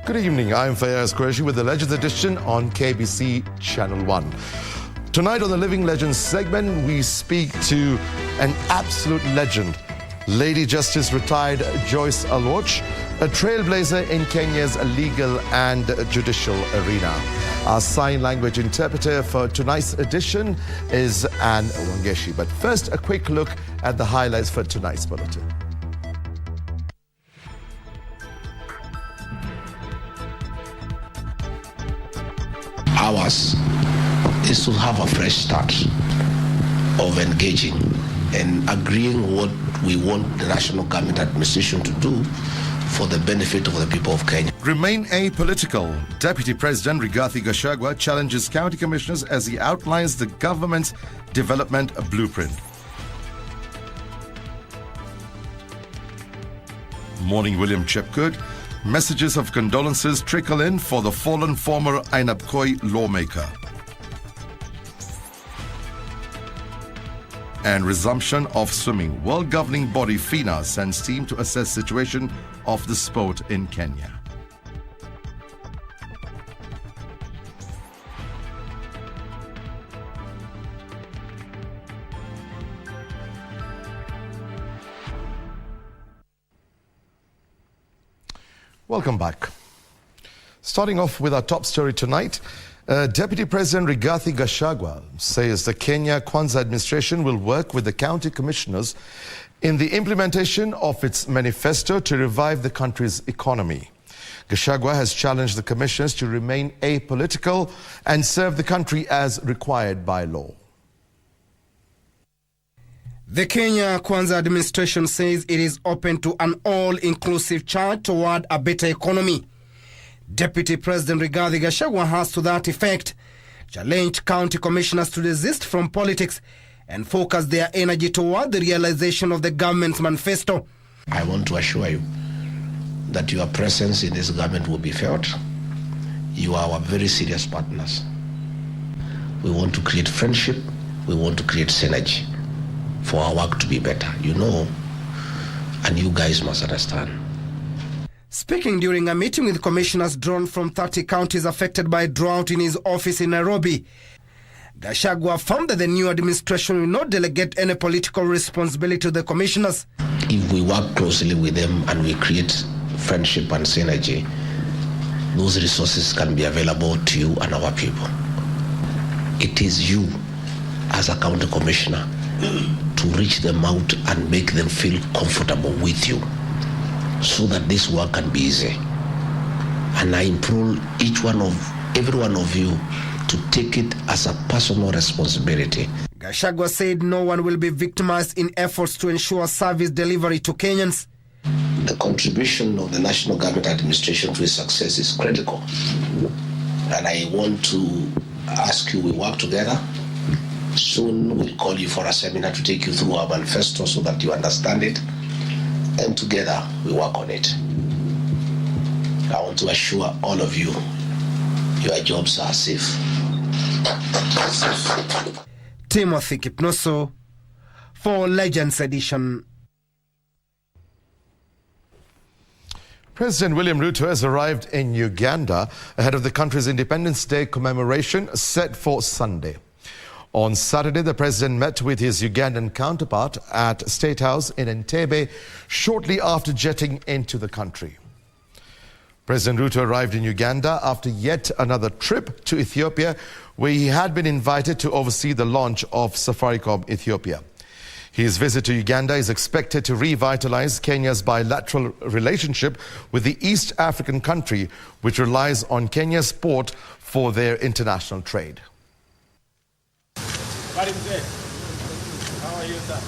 Good evening, I'm Fayyaz Qureishi with the Legends Edition on KBC Channel 1. Tonight on the Living Legends segment, we speak to an absolute legend, Lady Justice retired Joyce Aloch, a trailblazer in Kenya's legal and judicial arena. Our sign language interpreter for tonight's edition is Anne Wangeshi. But first, a quick look at the highlights for tonight's bulletin. Ours is to have a fresh start of engaging and agreeing what we want the national government administration to do for the benefit of the people of Kenya. Remain apolitical. Deputy President Rigathi Gachagua challenges county commissioners as he outlines the government's development blueprint. Morning William Chepkut. Messages of condolences trickle in for the fallen former Ainabkoi lawmaker. And resumption of swimming. World governing body FINA sends team to assess situation of the sport in Kenya. Welcome back. Starting off with our top story tonight, Deputy President Rigathi Gachagua says the Kenya Kwanza administration will work with the county commissioners in the implementation of its manifesto to revive the country's economy. Gachagua has challenged the commissioners to remain apolitical and serve the country as required by law. The Kenya Kwanza administration says it is open to an all-inclusive charge toward a better economy. Deputy President Rigathi Gachagua has to that effect challenged county commissioners to desist from politics and focus their energy toward the realization of the government's manifesto. I want to assure you that your presence in this government will be felt. You are our very serious partners. We want to create friendship. We want to create synergy for our work to be better. You know, and you guys must understand. Speaking during a meeting with commissioners drawn from 30 counties affected by drought in his office in Nairobi, Gachagua found that the new administration will not delegate any political responsibility to the commissioners. If we work closely with them and we create friendship and synergy, those resources can be available to you and our people. It is you as a county commissioner to reach them out and make them feel comfortable with you so that this work can be easy. And I implore every one of you to take it as a personal responsibility. Gachagua said no one will be victimized in efforts to ensure service delivery to Kenyans. The contribution of the national government administration to its success is critical. And I want to ask you, we work together. Soon we'll call you for a seminar to take you through our manifesto so that you understand it. And together we work on it. I want to assure all of you, your jobs are safe. Timothy Kipnoso for Legends Edition. President William Ruto has arrived in Uganda ahead of the country's Independence Day commemoration set for Sunday. On Saturday, the president met with his Ugandan counterpart at State House in Entebbe shortly after jetting into the country. President Ruto arrived in Uganda after yet another trip to Ethiopia, where he had been invited to oversee the launch of Safaricom Ethiopia. His visit to Uganda is expected to revitalize Kenya's bilateral relationship with the East African country, which relies on Kenya's port for their international trade. How are you, sir?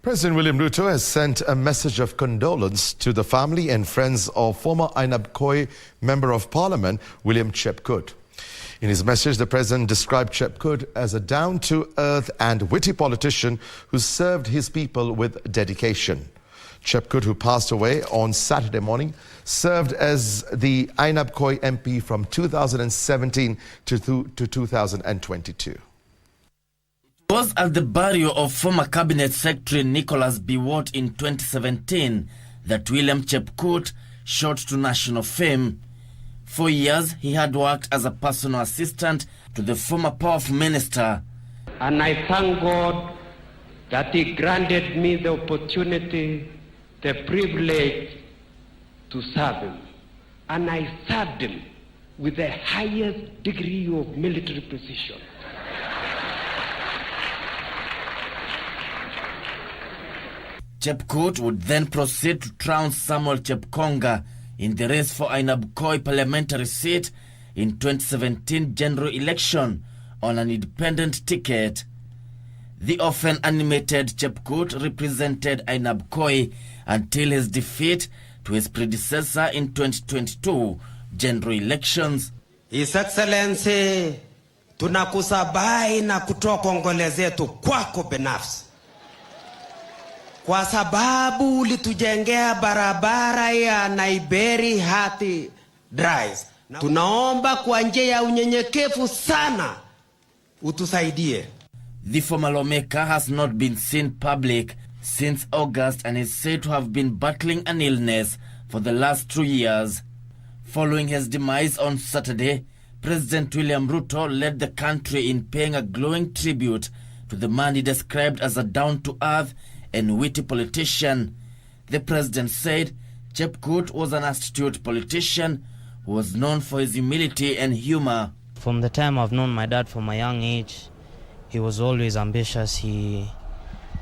President William Ruto has sent a message of condolence to the family and friends of former Ainab Koi Member of Parliament, William Chepkut. In his message, the president described Chepkut as a down-to-earth and witty politician who served his people with dedication. Chepkut, who passed away on Saturday morning, served as the Ainab Koi MP from 2017 to 2022. It was at the burial of former Cabinet Secretary Nicholas Biwott in 2017 that William Chepkut shot to national fame. For years, he had worked as a personal assistant to the former powerful minister. And I thank God that He granted me the opportunity, the privilege to serve Him. And I served Him with the highest degree of military precision. Chepkut would then proceed to trounce Samuel Chepkonga in the race for Ainab Koi parliamentary seat in 2017 general election on an independent ticket. The often animated Chepkut represented Ainab Koi until his defeat to his predecessor in 2022 general elections. His Excellency, tunakusabai na kutoa kongole zetu kwako binafsi. Kwa sababu ulitujengea barabara ya Nairobi hadi Drive. Tunaomba kwa njia ya unyenyekevu sana utusaidie. The former lawmaker has not been seen public since August and is said to have been battling an illness for the last 2 years. Following his demise on Saturday, President William Ruto led the country in paying a glowing tribute to the man he described as a down-to-earth and witty politician. The president said Chepkut was an astute politician who was known for his humility and humor. From the time I've known my dad from a young age, he was always ambitious. He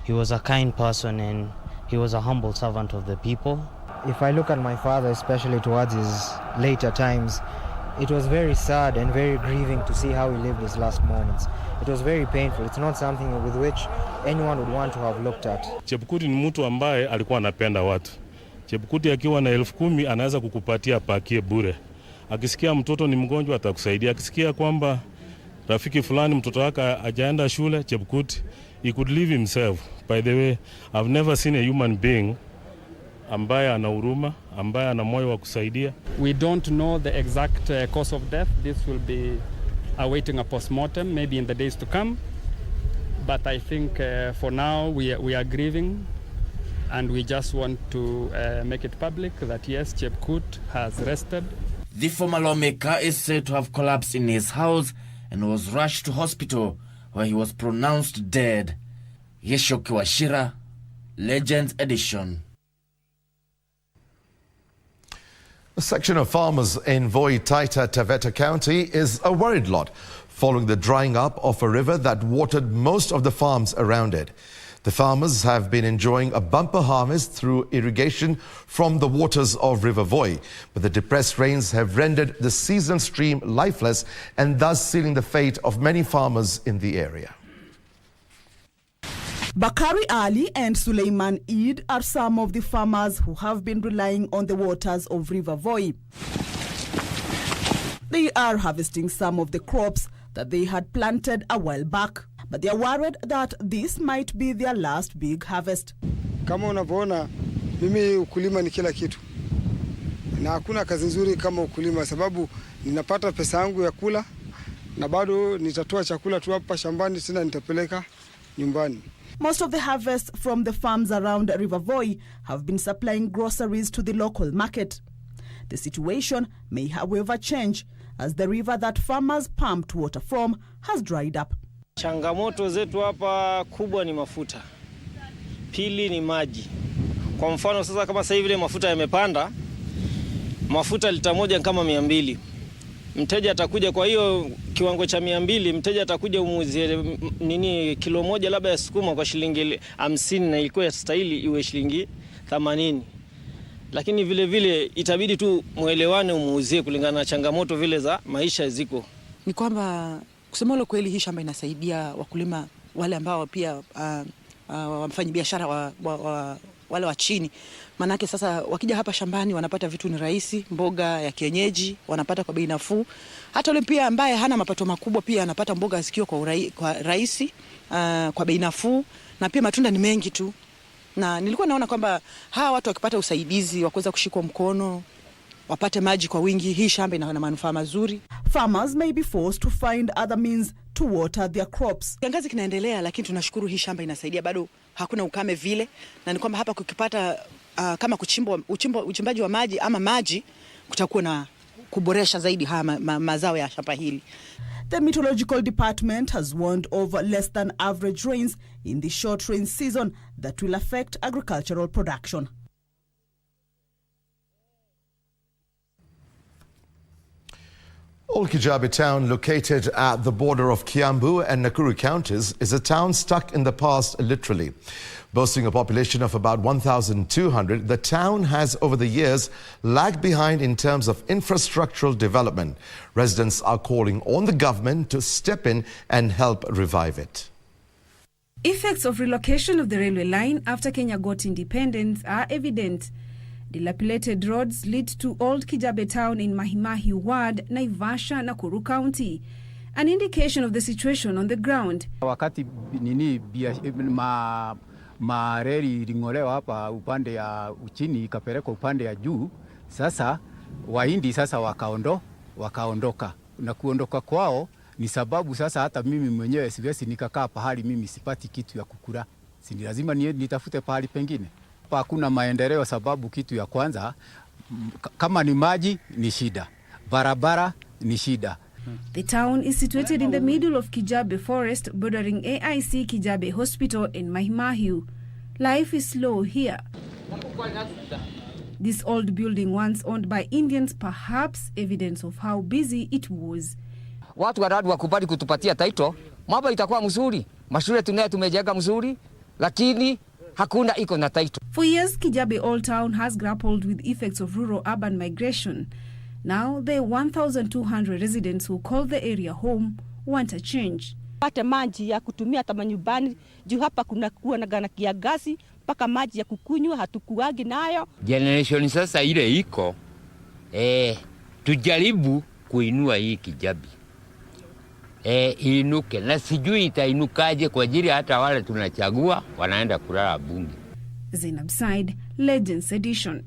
was a kind person and he was a humble servant of the people. If I look at my father, especially towards his later times, it was very sad and very grieving to see how he lived his last moments. It was very painful. It's not something with which anyone would want to have looked at. Chepkut ni mtu ambaye alikuwa anapenda watu. Chepkut akiwa na 10,000 anaweza kukupatia pakie bure. Akisikia mtoto ni mgonjwa atakusaidia. Akisikia kwamba rafiki fulani mtoto wake hajaenda shule, Chepkut, he could live himself. By the way, I've never seen a human being ambaye ana huruma, ambaye ana moyo wa kusaidia. We don't know the exact cause of death. This will be awaiting a postmortem maybe in the days to come. But I think for now we are grieving and we just want to make it public that yes, Chepkut has rested. The former lawmaker is said to have collapsed in his house and was rushed to hospital where he was pronounced dead. Yeshoki Washira, Legends Edition. A section of farmers in Voi Taita, Taveta County is a worried lot following the drying up of a river that watered most of the farms around it. The farmers have been enjoying a bumper harvest through irrigation from the waters of River Voi, but the depressed rains have rendered the seasoned stream lifeless and thus sealing the fate of many farmers in the area. Bakari Ali and Suleiman Eid are some of the farmers who have been relying on the waters of River Voi. They are harvesting some of the crops that they had planted a while back, but they are worried that this might be their last big harvest. Kama unavyoona, mimi ukulima ni kila kitu. Na hakuna kazi nzuri kama ukulima sababu ninapata pesa yangu ya kula na bado nitatoa chakula tu hapa shambani tena nitapeleka nyumbani. Most of the harvests from the farms around River Voi have been supplying groceries to the local market. The situation may however change as the river that farmers pumped water from has dried up. Changamoto zetu hapa kubwa ni mafuta. Pili ni maji. Kwa mfano sasa kama sasa hivi mafuta yamepanda, mafuta lita moja kama 200. Mteja atakuja kwa hiyo kiwango cha 200, mteja atakuja umuuzie kilo moja labda ya sukuma kwa shilingi 50 na ilikuwa yastahili iwe shilingi 80. Lakini vile vile itabidi tu muelewane umuuzie kulingana na changamoto vile za maisha ziko. Ni kwamba kusema kweli hii shamba inasaidia wakulima wale ambao pia wafanyabiashara wale wa chini. Manake sasa wakija hapa shambani wanapata vitu ni rahisi, mboga ya kienyeji wanapata kwa bei nafuu. Hata yule pia ambaye hana mapato makubwa pia anapata mboga sikio kwa rahisi, kwa bei nafuu, na pia matunda ni mengi tu. Na nilikuwa naona kwamba hawa watu wakipata usaidizi wa kuweza kushikwa mkono, wapate maji kwa wingi, hii shamba ina manufaa mazuri. Farmers may be forced to find other means to water their crops. Kiangazi kinaendelea, lakini tunashukuru hii shamba inasaidia, bado hakuna ukame vile, na ni kwamba hapa kukipata kama uchimbaji wa maji ama maji, kutakuwa na kuboresha zaidi haya mazao ya shamba hili. The Meteorological Department has warned of less than average rains in the short rain season that will affect agricultural production. Old Kijabe town, located at the border of Kiambu and Nakuru counties, is a town stuck in the past literally. Boasting a population of about 1,200, the town has over the years lagged behind in terms of infrastructural development. Residents are calling on the government to step in and help revive it. Effects of relocation of the railway line after Kenya got independence are evident. Dilapidated roads lead to Old Kijabe town in Mahimahi Ward, Naivasha, Nakuru County. An indication of the situation on the ground. Wakati mareli ilingolewa hapa upande ya uchini ikapelekwa upande ya juu, sasa Wahindi sasa wakaondoka. Na kuondoka kwao ni sababu sasa hata mimi mwenyewe siwezi nikakaa pahali mimi sipati kitu ya kukula. Si lazima nitafute pahali pengine. Hakuna maendeleo sababu kitu ya kwanza kama ni maji ni shida, barabara ni shida. The town is situated in the middle of Kijabe Forest, bordering AIC Kijabe Hospital in Mahimahiu. Life is slow here. This old building, once owned by Indians, perhaps evidence of how busy it was. Watu waradu wakubali kutupatia title, mambo itakuwa mzuri. Mashule tumejenga mzuri, lakini hakuna iko na title. For years, Kijabe Old Town has grappled with effects of rural-urban migration. Now, the 1,200 residents who call the area home want a change. Pate maji ya kutumia hata manyumbani, juu hapa kuna kuwa na gana kiangazi, mpaka maji ya kukunywa hatukuagi nayo. Generation sasa ile iko, tujaribu kuinua hii Kijabe. Inuke, na sijui itainukaje kwa ajili hata wale tunachagua wanaenda kulala bunge. Zainab Said, Legends Edition.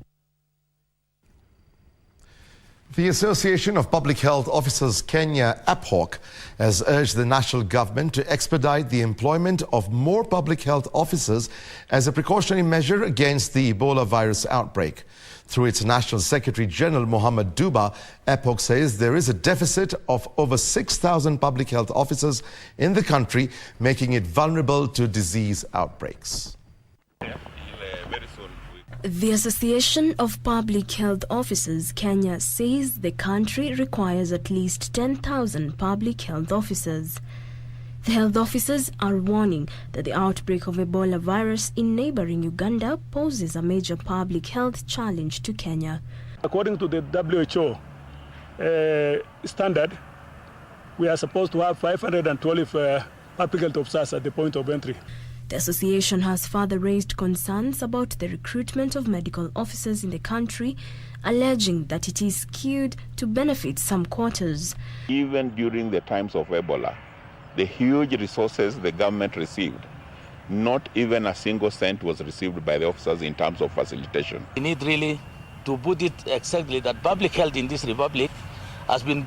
The Association of Public Health Officers Kenya, APHOC, has urged the national government to expedite the employment of more public health officers as a precautionary measure against the Ebola virus outbreak. Through its National Secretary General Mohammed Duba, APHOC says there is a deficit of over 6,000 public health officers in the country, making it vulnerable to disease outbreaks. The Association of Public Health Officers Kenya says the country requires at least 10,000 public health officers. The health officers are warning that the outbreak of Ebola virus in neighboring Uganda poses a major public health challenge to Kenya. According to the WHO standard, we are supposed to have 512 public health officers at the point of entry. The association has further raised concerns about the recruitment of medical officers in the country, alleging that it is skewed to benefit some quarters. Even during the times of Ebola, the huge resources the government received, not even a single cent was received by the officers in terms of facilitation. We need really to put it exactly that public health in this republic has been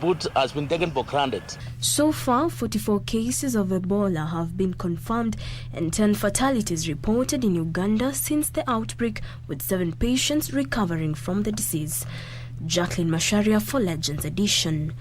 taken for granted. So far, 44 cases of Ebola have been confirmed and 10 fatalities reported in Uganda since the outbreak, with 7 patients recovering from the disease. Jacqueline Masharia for Legends Edition.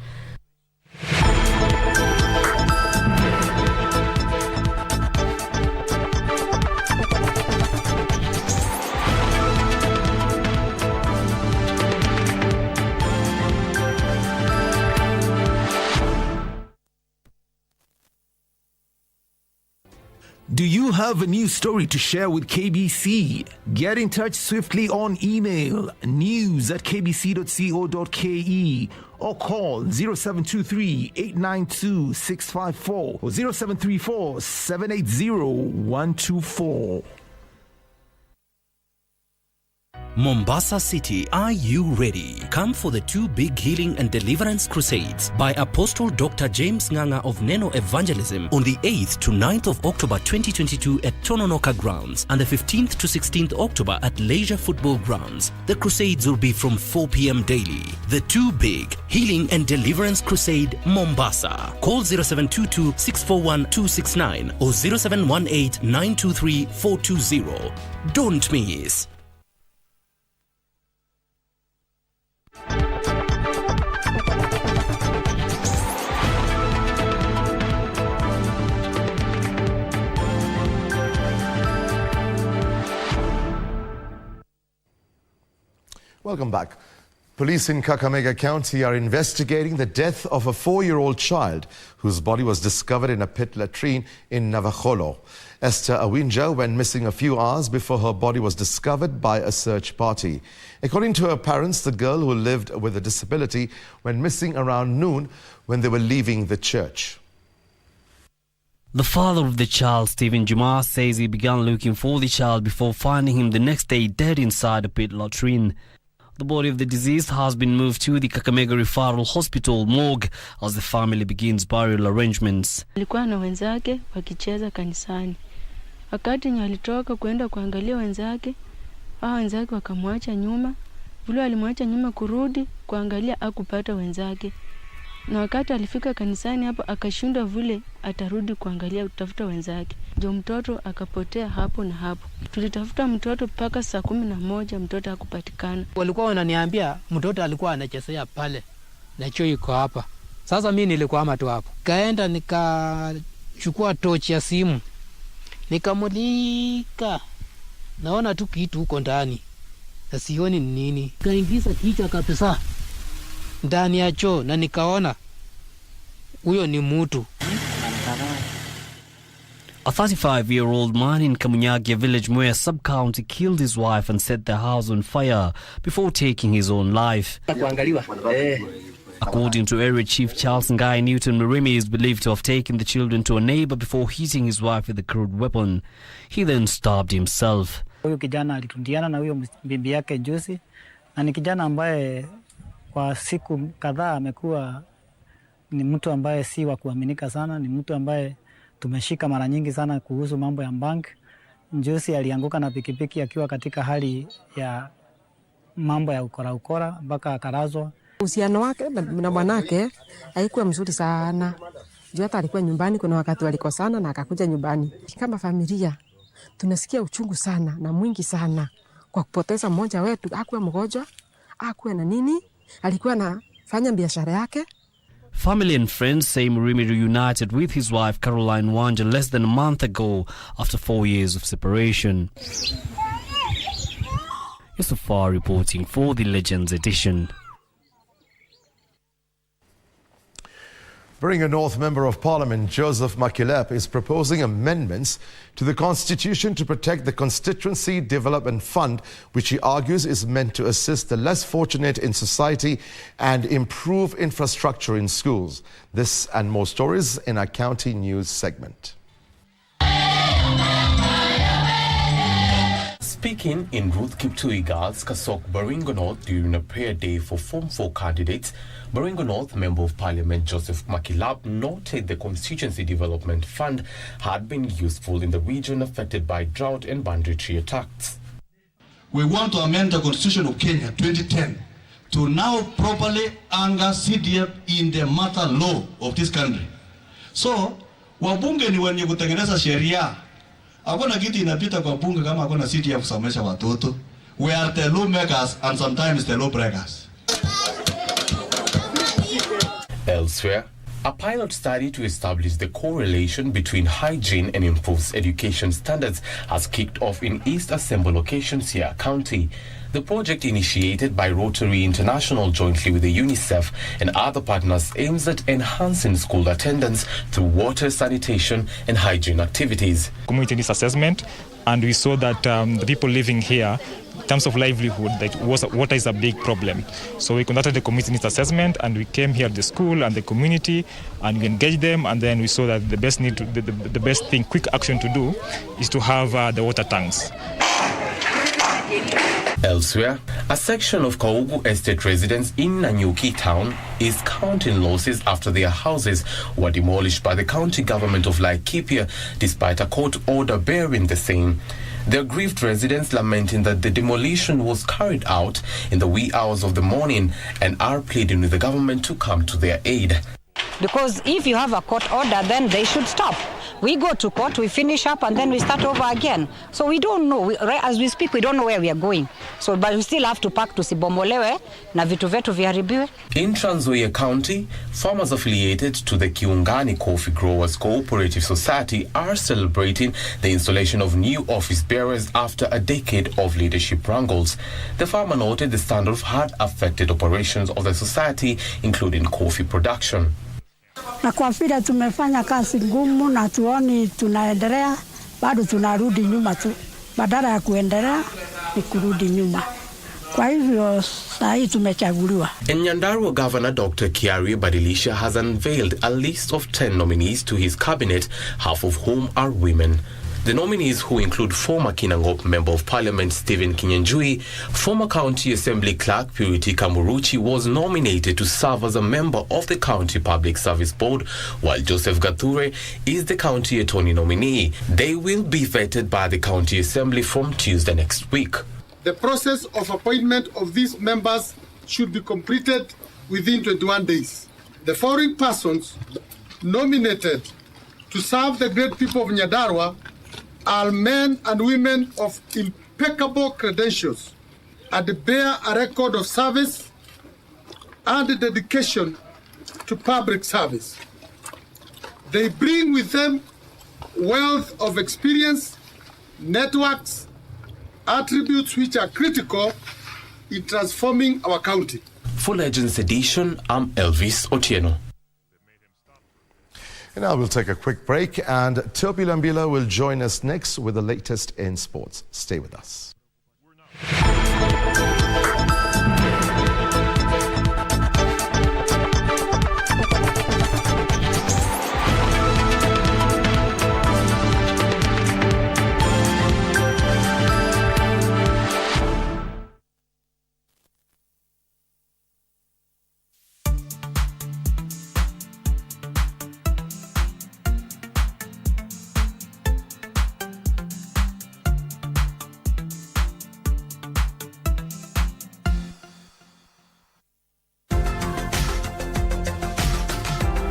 Do you have a news story to share with KBC? Get in touch swiftly on email news@kbc.co.ke or call 0723-892-654 or 0734-780-124. Mombasa City, are you ready? Come for the 2 big healing and deliverance crusades by Apostle Dr. James Nganga of Neno Evangelism on the 8th to 9th of October 2022 at Tononoka Grounds and the 15th to 16th October at Leisure Football Grounds. The crusades will be from 4 p.m. daily. The 2 big healing and deliverance crusade, Mombasa. Call 0722-641-269 or 0718-923-420. Don't miss. Welcome back. Police in Kakamega County are investigating the death of a 4-year-old child whose body was discovered in a pit latrine in Navakholo. Esther Awinja went missing a few hours before her body was discovered by a search party. According to her parents, the girl who lived with a disability went missing around noon when they were leaving the church. The father of the child, Stephen Juma, says he began looking for the child before finding him the next day dead inside a pit latrine. The body of the deceased has been moved to the Kakamega Referral Hospital morgue as the family begins burial arrangements. Alikuwa na wenzake wakicheza kanisani. Wakati alitoka kwenda kuangalia wenzake, hao wenzake wakamwacha nyuma. Vile alimwacha nyuma kurudi kuangalia hakupata wenzake. Na wakati alifika kanisani hapo akashindwa vile atarudi kuangalia kutafuta wenzake. Ndio mtoto akapotea hapo na hapo. Tulitafuta mtoto mpaka saa 11 mtoto hakupatikana. Walikuwa wananiambia mtoto alikuwa anachezea pale na choo iko hapa. Sasa mimi nilikuwa ama tu hapo. Kaenda nikachukua tochi ya simu. Nikamulika. Naona tu kitu huko ndani. Na sioni ni nini. Kaingiza kichwa kabisa ndani ya choo na nikaona huyo ni mtu. A 35-year-old man in Kamunyagia village, Mwea sub-county, killed his wife and set the house on fire before taking his own life. According to Area Chief Charles Ngai, Newton Mirimi is believed to have taken the children to a neighbor before hitting his wife with a crude weapon. He then stabbed himself. Huyo kijana alitundiana na huyo bibi yake juzi, na ni kijana ambaye kwa siku kadhaa amekuwa ni mtu ambaye si wa kuaminika sana, ni mtu ambaye tumeshika mara nyingi sana kuhusu mambo ya bank. Juzi alianguka na pikipiki akiwa katika hali ya mambo ya ukora mpaka akarazwa. Uhusiano wake na bwanake haikuwa mzuri sana. Juu hata alikuwa nyumbani, kuna wakati walikosana na akakuja nyumbani. Kama familia tunasikia uchungu sana na mwingi sana kwa kupoteza mmoja wetu. Hakuwa mgonjwa, hakuwa na nini, alikuwa anafanya biashara yake. Family and friends say Murimi reunited with his wife Caroline Wanja less than a month ago after 4 years of separation. Yusufar reporting for the Legends edition. Baringa North Member of Parliament Joseph Makilep is proposing amendments to the Constitution to protect the Constituency Development Fund, which he argues is meant to assist the less fortunate in society and improve infrastructure in schools. This and more stories in our county news segment. Speaking in Ruth Kiptui Girls Kasok Baringa North during a prayer day for Form 4 candidates, Baringa North Member of Parliament Joseph Makilap noted the Constituency Development Fund had been useful in the region affected by drought and banditry attacks. We want to amend the Constitution of Kenya 2010 to now properly anchor CDF in the mother law of this country. So, wabunge ni wenye kutengeneza sheria. Hakuna kitu inapita kwa bunge kama hakuna CDF kusomesha watoto. We are the lawmakers and sometimes the lawbreakers. Elsewhere, a pilot study to establish the correlation between hygiene and improved education standards has kicked off in East Assembly locations here, County. The project, initiated by Rotary International jointly with the UNICEF and other partners, aims at enhancing school attendance through water, sanitation and hygiene activities. Community needs assessment, and we saw that the people living here, in terms of livelihood, that water is a big problem. So we conducted a community needs assessment, and we came here at the school and the community, and we engaged them, and then we saw that the best thing, quick action to do, is to have the water tanks. Elsewhere, a section of Kaugu estate residents in Nanyuki town is counting losses after their houses were demolished by the county government of Laikipia, despite a court order bearing the same. The aggrieved residents lamenting that the demolition was carried out in the wee hours of the morning and are pleading with the government to come to their aid. Because if you have a court order, then they should stop. We go to court, we finish up, and then we start over again. So we don't know. As we speak, we don't know where we are going. So, but we still have to pack tusibomolewe na vitu vetu viharibiwe. In Trans Nzoia County, farmers affiliated to the Kiungani Coffee Growers Cooperative Society are celebrating the installation of new office bearers after a decade of leadership wrangles. The farmer noted the standoff had affected operations of the society, including coffee production. Na kwa vile tumefanya kazi ngumu na tuoni tunaendelea, bado tunarudi nyuma tu. Badala ya kuendelea ni kurudi nyuma. Kwa hivyo saa hii tumechaguliwa. In Nyandarua, Governor Dr. Kiari Badilisha has unveiled a list of 10 nominees to his cabinet, half of whom are women. The nominees, who include former Kinangop Member of Parliament Stephen Kinyanjui, former County Assembly Clerk Purity Kamuruchi was nominated to serve as a member of the County Public Service Board, while Joseph Gathure is the County Attorney nominee. They will be vetted by the County Assembly from Tuesday next week. The process of appointment of these members should be completed within 21 days. The following persons nominated to serve the great people of Nyandarua are men and women of impeccable credentials and bear a record of service and dedication to public service. They bring with them wealth of experience, networks, attributes which are critical in transforming our county. For Legends Edition, I'm Elvis Otieno. And now we'll take a quick break, and Topi Lambila will join us next with the latest in sports. Stay with us.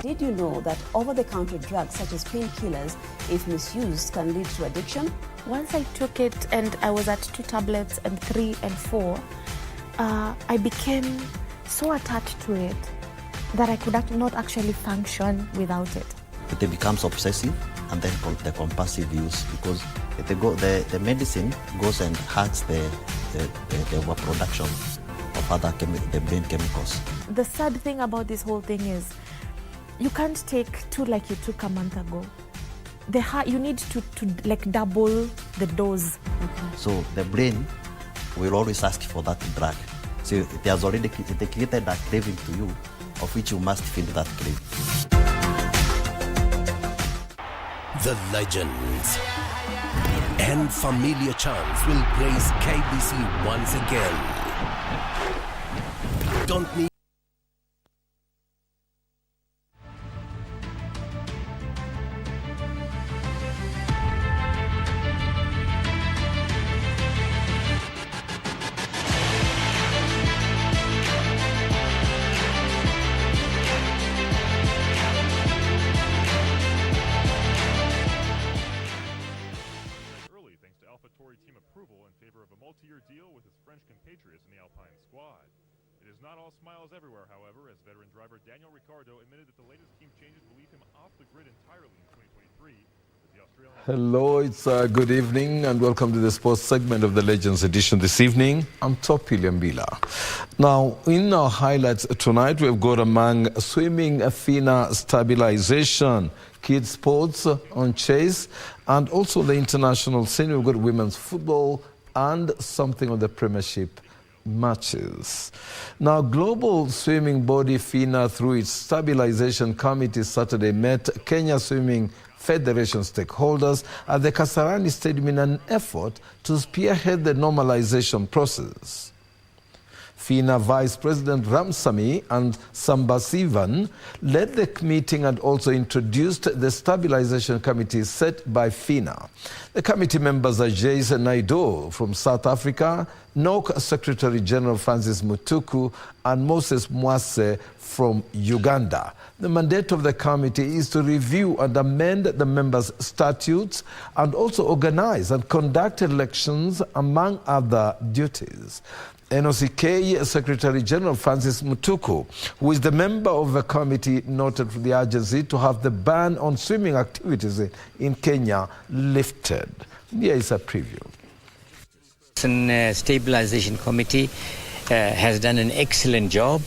Did you know that over-the-counter drugs such as painkillers, if misused, can lead to addiction? Once I took it and I was at 2 tablets and 3 and 4, I became so attached to it that I could not actually function without it. It becomes obsessive and then the compulsive use, because the medicine goes and hacks the overproduction of other the brain chemicals. The sad thing about this whole thing is you can't take 2 like you took a month ago. You need to like double the dose. Okay. So the brain will always ask for that drug. So it has already created that craving to you, of which you must feed that craving. The legends and familiar charms will grace KBC once again. Don't need Hello, it's good evening and welcome to the sports segment of the Legends Edition this evening. I'm Topi Lambila. Now, in our highlights tonight, we've got among swimming, FINA stabilization, kids sports on chase, and also the international scene. We've got women's football and something of the Premiership matches. Now, global swimming body FINA, through its Stabilization Committee, Saturday met Kenya Swimming Federation stakeholders at the Kasarani Stadium in an effort to spearhead the normalization process. FINA Vice President Ramsamy and Sambasivan led the meeting and also introduced the Stabilization Committee set by FINA. The committee members are Jace Naido from South Africa, NOC Secretary General Francis Mutuku, and Moses Mwase from Uganda. The mandate of the committee is to review and amend the members' statutes and also organize and conduct elections, among other duties. NOCK Secretary General Francis Mutuku, who is the member of the committee, noted for the urgency to have the ban on swimming activities in Kenya lifted. Here is a preview. The Stabilization Committee has done an excellent job,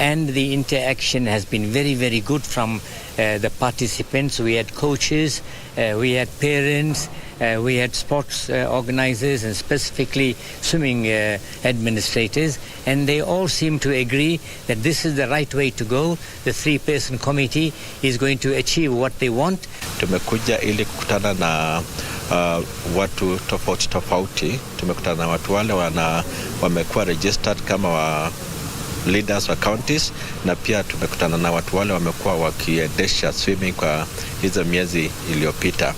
and the interaction has been very, very good from the participants. We had coaches, we had parents, we had sports organizers, and specifically swimming administrators, and they all seem to agree that this is the right way to go. The three-person committee is going to achieve what they want. Tumekuja ili kukutana na watu tofauti tofauti. Tumekutana na watu wale wamekuwa registered kama wa leaders wa counties, na pia tumekutana na watu wale wamekuwa wakiendesha swimming kwa hizo miezi iliyopita.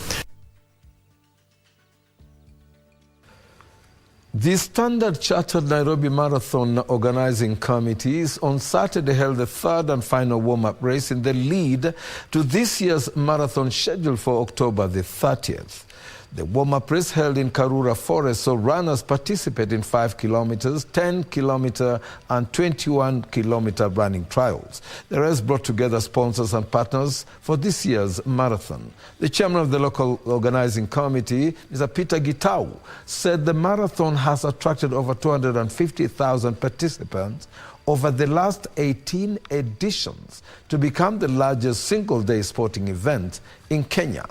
The Standard Chartered Nairobi Marathon Organizing Committees on Saturday held the third and final warm-up race in the lead to this year's marathon scheduled for October the 30th. The warm-up race held in Karura Forest, so runners participate in 5 kilometers, 10 kilometer and 21 kilometer running trials. The race brought together sponsors and partners for this year's marathon. The chairman of the local organizing committee, Mr. Peter Gitau, said the marathon has attracted over 250,000 participants over the last 18 editions to become the largest single-day sporting event in Kenya.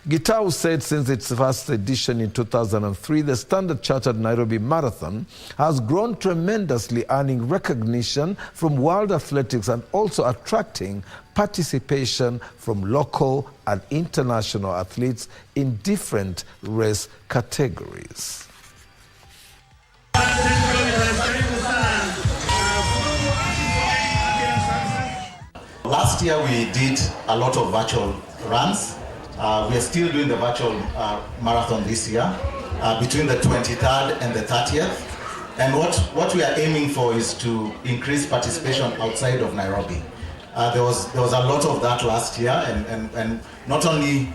Gitau said since its first edition in 2003, the Standard Chartered Nairobi Marathon has grown tremendously, earning recognition from world athletics and also attracting participation from local and international athletes in different race categories. Last year we did a lot of virtual runs. We are still doing the virtual marathon this year, between the 23rd and the 30th. And what we are aiming for is to increase participation outside of Nairobi. There was a lot of that last year, and not only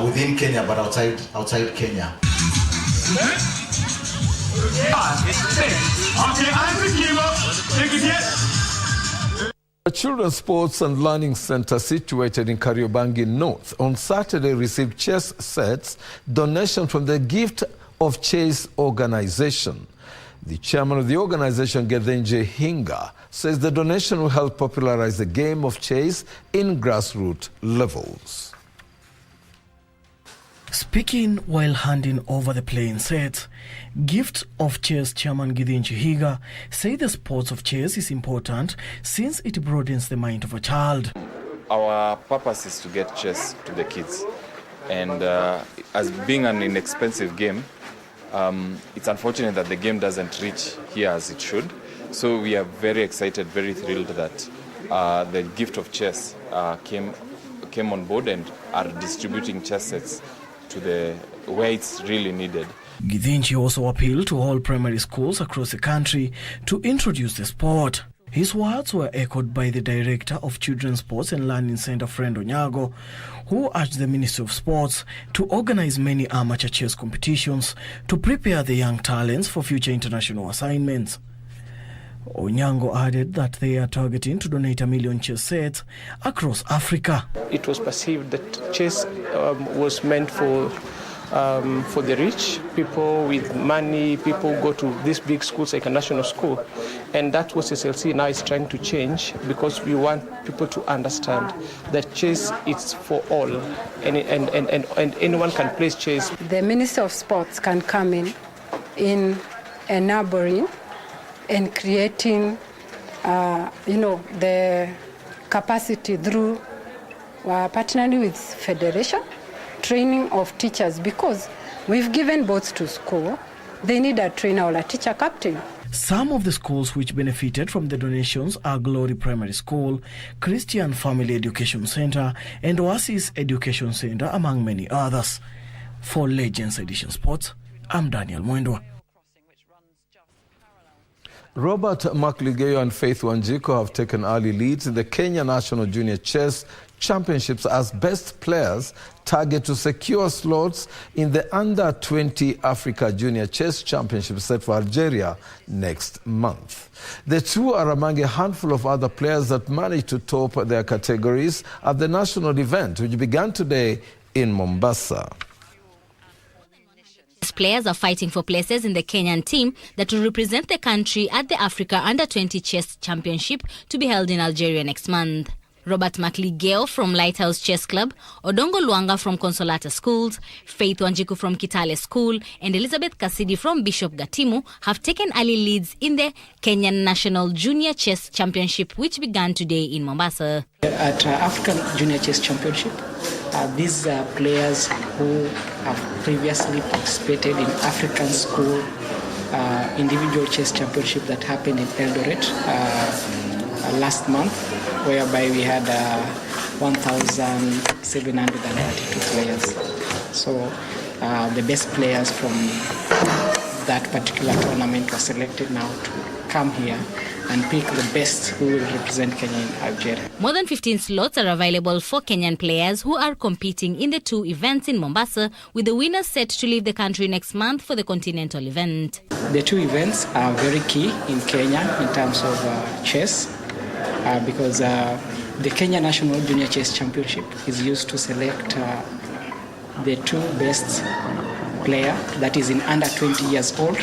within Kenya, but outside Kenya. The Children's Sports and Learning Center situated in Kariobangi North on Saturday received chess sets donation from the Gift of Chess organization. The chairman of the organization, Gethenje Hinga, says the donation will help popularize the game of chess in grassroots levels. Speaking while handing over the playing sets, Gift of Chess chairman Gethenje Hinga said the sport of chess is important since it broadens the mind of a child. Our purpose is to get chess to the kids, and as being an inexpensive game, it's unfortunate that the game doesn't reach here as it should. So we are very excited, very thrilled that the Gift of Chess came on board and are distributing chess sets to the where it's really needed. Gethenje also appealed to all primary schools across the country to introduce the sport. His words were echoed by the director of Children's Sports and Learning Center, Friend Onyago, who urged the Ministry of Sports to organize many amateur chess competitions to prepare the young talents for future international assignments. Onyango added that they are targeting to donate 1 million chess sets across Africa. It was perceived that chess was meant for the rich, people with money, people go to these big schools like a national school. And that's what SLC now is trying to change, because we want people to understand that chess is for all, and anyone can play chess. The Minister of Sports can come in in enabling and creating, the capacity through partnering with federation, training of teachers, because we've given boats to school. They need a trainer or a teacher captain. Some of the schools which benefited from the donations are Glory Primary School, Christian Family Education Center, and Oasis Education Center, among many others. For Legends Edition Sports, I'm Daniel Mwendwa. Robert Makligeyo and Faith Wanjiku have taken early leads in the Kenya National Junior Chess Championships as best players target to secure slots in the Under-20 Africa Junior Chess Championship set for Algeria next month. The two are among a handful of other players that managed to top their categories at the national event, which began today in Mombasa. Players are fighting for places in the Kenyan team that will represent the country at the Africa Under-20 Chess Championship to be held in Algeria next month. Robert Makligeyo from Lighthouse Chess Club, Odongo Luanga from Consolata Schools, Faith Wanjiku from Kitale School, and Elizabeth Kasidi from Bishop Gatimu have taken early leads in the Kenyan National Junior Chess Championship, which began today in Mombasa. At African Junior Chess Championship, these are players who have previously participated in African School Individual Chess Championship that happened in Eldoret last month, whereby we had 1,732 players. So the best players from that particular tournament were selected now to come here and pick the best who will represent Kenya in Algeria. More than 15 slots are available for Kenyan players who are competing in the two events in Mombasa, with the winners set to leave the country next month for the continental event. The two events are very key in Kenya in terms of chess, because the Kenya National Junior Chess Championship is used to select the two best player that is in under 20 years old,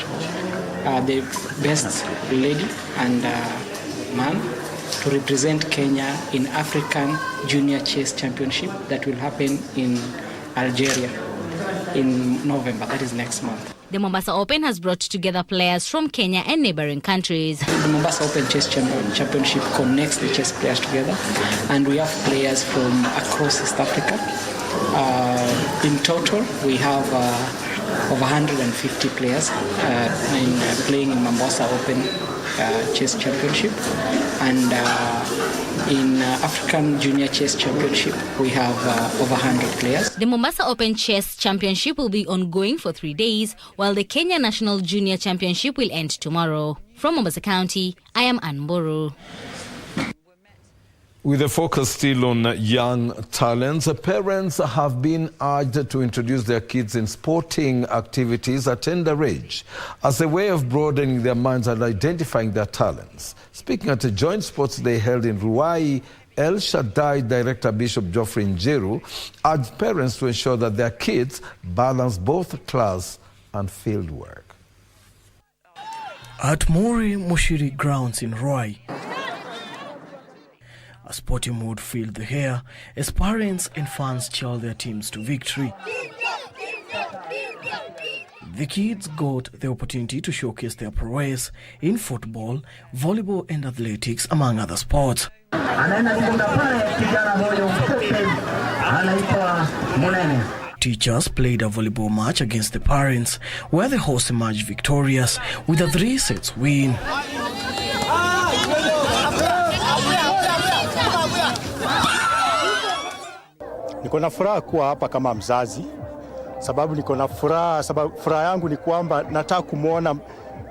the best lady and man to represent Kenya in African Junior Chess Championship that will happen in Algeria in November, that is next month. The Mombasa Open has brought together players from Kenya and neighboring countries. The Mombasa Open Chess Championship connects the chess players together, and we have players from across East Africa. In total, we have over 150 players playing in Mombasa Open Chess Championship, and in African Junior Chess Championship we have over 100 players. The Mombasa Open Chess Championship will be ongoing for 3 days, while the Kenya National Junior Championship will end tomorrow. From Mombasa County, I am Ann Mburu. With a focus still on young talents, parents have been urged to introduce their kids in sporting activities at tender age as a way of broadening their minds and identifying their talents. Speaking at a joint sports day held in Ruai, El Shaddai Director Bishop Geoffrey Njiru urged parents to ensure that their kids balance both class and field work. At Mori Mushiri Grounds in Ruai, a sporting mood filled the air as parents and fans cheered their teams to victory. The kids got the opportunity to showcase their prowess in football, volleyball and athletics, among other sports. Teachers played a volleyball match against the parents, where the hosts emerged victorious with a 3-set win. Niko na furaha kuwa hapa kama mzazi, sababu niko na furaha, sababu furaha yangu ni kwamba nataka kumuona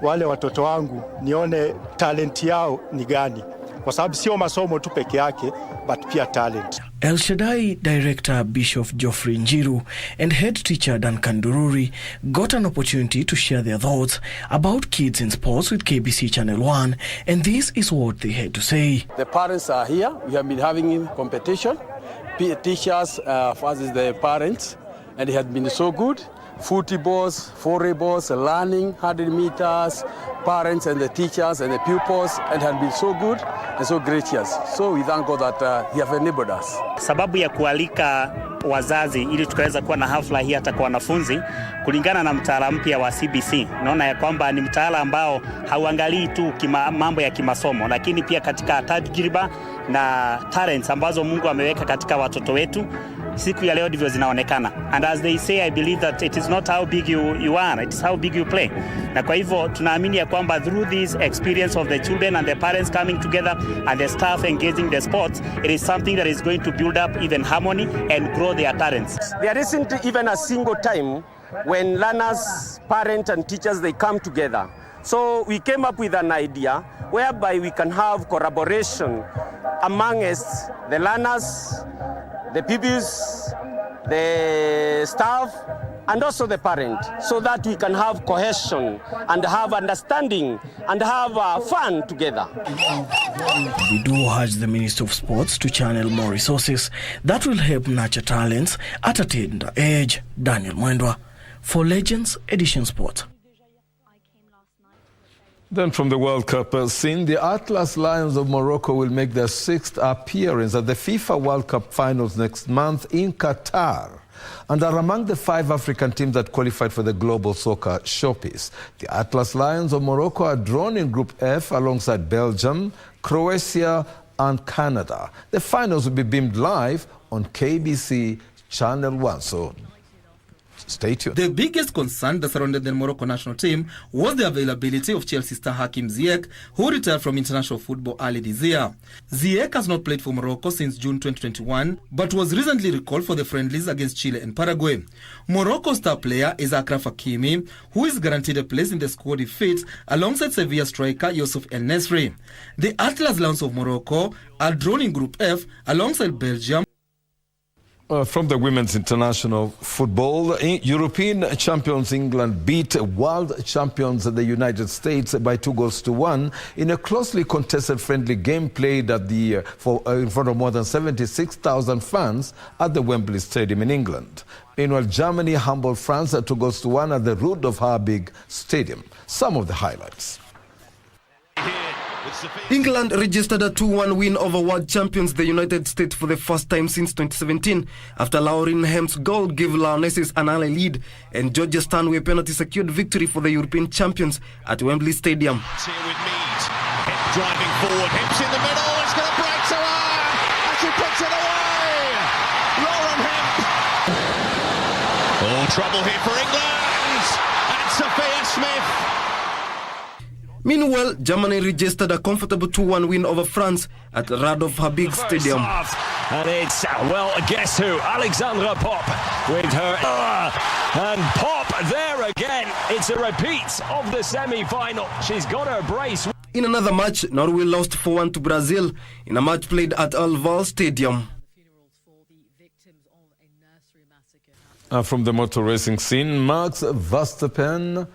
wale watoto wangu, nione talent yao ni gani, kwa sababu sio masomo tu peke yake but pia talent. El Shaddai Director Bishop Geoffrey Njiru and Head Teacher Duncan Dururi got an opportunity to share their thoughts about kids in sports with KBC Channel 1, and this is what they had to say. The parents are here. We have been having competition. Teachers versus the parents, and it has been so good. footballs, volleyballs, learning 100 meters, parents and the teachers and the pupils, and had been so good and so gracious. So we thank God that he have enabled us. Sababu ya kualika wazazi ili tukaweza kuwa na hafla hii hata kwa wanafunzi kulingana na mtaala mpya wa CBC. Naona ya kwamba ni mtaala ambao hauangalii tu mambo ya kimasomo, lakini pia katika tajriba na talents ambazo Mungu ameweka katika watoto wetu. Siku ya leo ndivyo zinaonekana. And as they say, I believe that it is not how big you are, it is how big you play. Na kwa hivyo tunaamini ya kwamba through this experience of the children and the parents coming together and the staff engaging the sports, it is something that is going to build up even harmony and grow their talents. There isn't even a single time when learners, parents and teachers, they come together. So we came up with an idea whereby we can have collaboration amongst the learners, the pupils, the staff, and also the parent, so that we can have cohesion and have understanding and have fun together. We do urge the Ministry of Sports to channel more resources that will help nurture talents at a tender age. Daniel Mwendwa for Legends Edition Sport. Then from the World Cup scene, the Atlas Lions of Morocco will make their 6th appearance at the FIFA World Cup finals next month in Qatar, and are among the 5 African teams that qualified for the Global Soccer Showpiece. The Atlas Lions of Morocco are drawn in Group F alongside Belgium, Croatia and Canada. The finals will be beamed live on KBC Channel 1. So stay tuned. The biggest concern that surrounded the Morocco national team was the availability of Chelsea star Hakim Ziyech, who retired from international football early this year. Ziyech has not played for Morocco since June 2021, but was recently recalled for the friendlies against Chile and Paraguay. Morocco star player is Achraf Hakimi, who is guaranteed a place in the squad if fit, alongside Sevilla striker Youssouf El Nesri. The Atlas Lions of Morocco are drawn in Group F alongside Belgium. From the women's international football, European champions England beat world champions the United States by 2-1 in a closely contested friendly game played at in front of more than 76,000 fans at the Wembley Stadium in England. Meanwhile, Germany humbled France 2-1 at the Rudolf Habig Stadium. Some of the highlights. England registered a 2-1 win over world champions the United States for the first time since 2017 after Lauren Hem's goal gave Lionesses an early lead, and Georgia Stanway penalty secured victory for the European champions at Wembley Stadium. Here with Mead, Hemp driving forward, Hemp's in the middle, it's going to break to her, and she puts it away! Lauren Hemp! Oh, trouble here for England, and Sophia Smith. Meanwhile, Germany registered a comfortable 2-1 win over France at Rudolf Habig Stadium. And it's, well, guess who? Alexandra Pop with her. And Pop there again. It's a repeat of the semi-final. She's got her brace. In another match, Norway lost 4-1 to Brazil in a match played at Alval Stadium. From the motor racing scene, Max Verstappen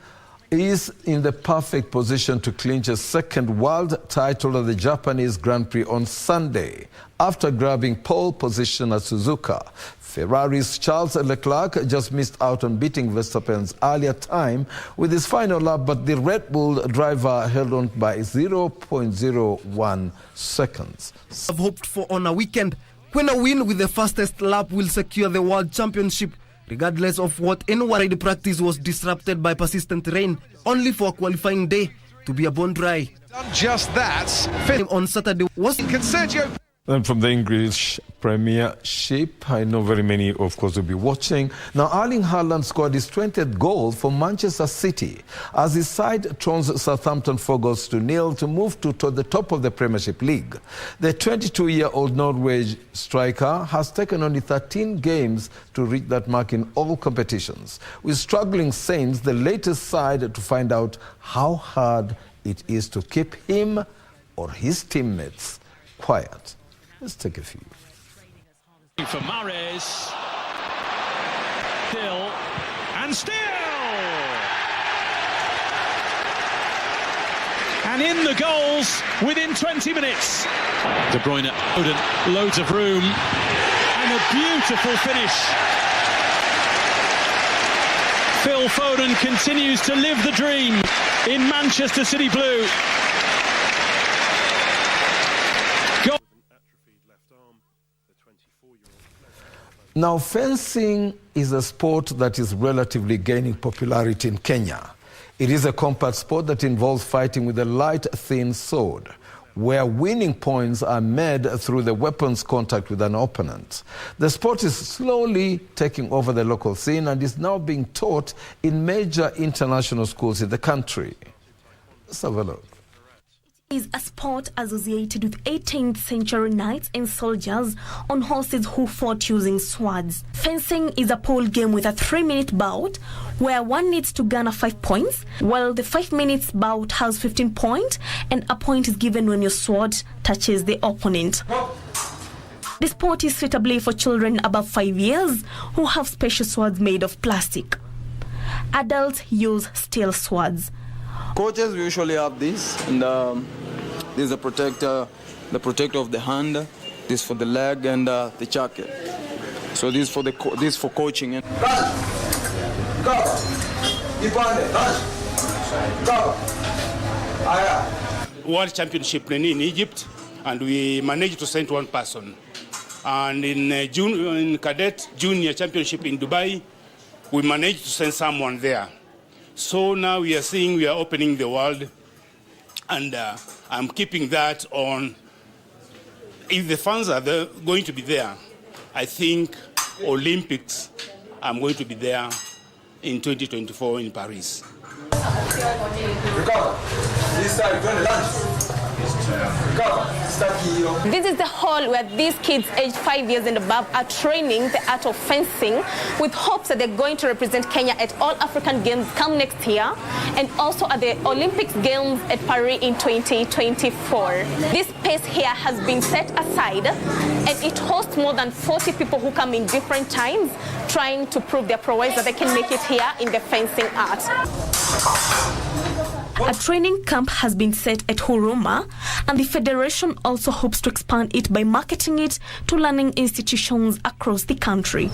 is in the perfect position to clinch a second world title at the Japanese Grand Prix on Sunday after grabbing pole position at Suzuka. Ferrari's Charles Leclerc just missed out on beating Verstappen's earlier time with his final lap, but the Red Bull driver held on by 0.01 seconds. I've hoped for on a weekend when a win with the fastest lap will secure the world championship, regardless of what anyone ride practice was disrupted by persistent rain, only for a qualifying day to be a bone dry. Done just that. On Saturday was Sergio. And from the English Premiership, I know very many, of course, will be watching. Now, Erling Haaland scored his 20th goal for Manchester City as his side trons Southampton 4-0 to move to the top of the Premiership League. The 22-year-old Norway striker has taken only 13 games to reach that mark in all competitions, with struggling Saints the latest side to find out how hard it is to keep him or his teammates quiet. Let's take a few. For Mahrez, still, and in the goals within 20 minutes. De Bruyne, Odin, loads of room, and a beautiful finish Phil Foden continues to live the dream in Manchester City Blue. Now, fencing is a sport that is relatively gaining popularity in Kenya. It is a combat sport that involves fighting with a light, thin sword, where winning points are made through the weapon's contact with an opponent. The sport is slowly taking over the local scene and is now being taught in major international schools in the country. Let's have a look. Is a sport associated with 18th century knights and soldiers on horses who fought using swords. Fencing is a pole game with a 3-minute bout where one needs to garner 5 points, while the 5 minutes bout has 15 points and a point is given when your sword touches the opponent. The sport is suitably for children above 5 years who have special swords made of plastic. Adults use steel swords. Coaches usually have this, and this is the protector of the hand, this for the leg, and the jacket. So this for coaching. Go, go. World Championship in Egypt, and we managed to send one person. And in June, in Cadet Junior Championship in Dubai, we managed to send someone there. So now we are seeing we are opening the world, and I'm keeping that on. If the funds are going to be there, I think Olympics, I'm going to be there in 2024 in Paris. This is the hall where these kids aged 5 years and above are training the art of fencing with hopes that they're going to represent Kenya at all African Games come next year and also at the Olympics Games at Paris in 2024. This space here has been set aside and it hosts more than 40 people who come in different times trying to prove their prowess that they can make it here in the fencing art. A training camp has been set at Huruma, and the Federation also hopes to expand it by marketing it to learning institutions across the country.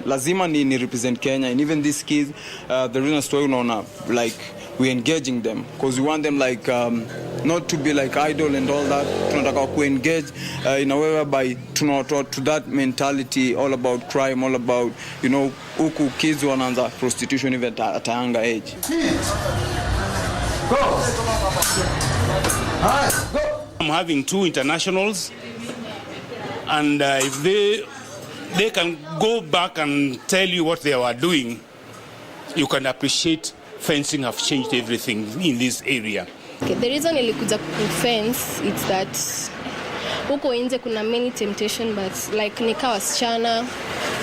Lazima ni represent Kenya, and even these kids, the reason story like we're engaging them because we want them like not to be like idle and all that. Tunataka ku engage in a way whereby tunawatoa to that mentality, all about crime, all about huku kids wanaanza prostitution even at a younger age. Go. I'm having 2 internationals, and if they can go back and tell you what they were doing, you can appreciate fencing have changed everything in this area. Okay, the reason nilikuja kufence is that huko nje kuna many temptation, but like nika wasichana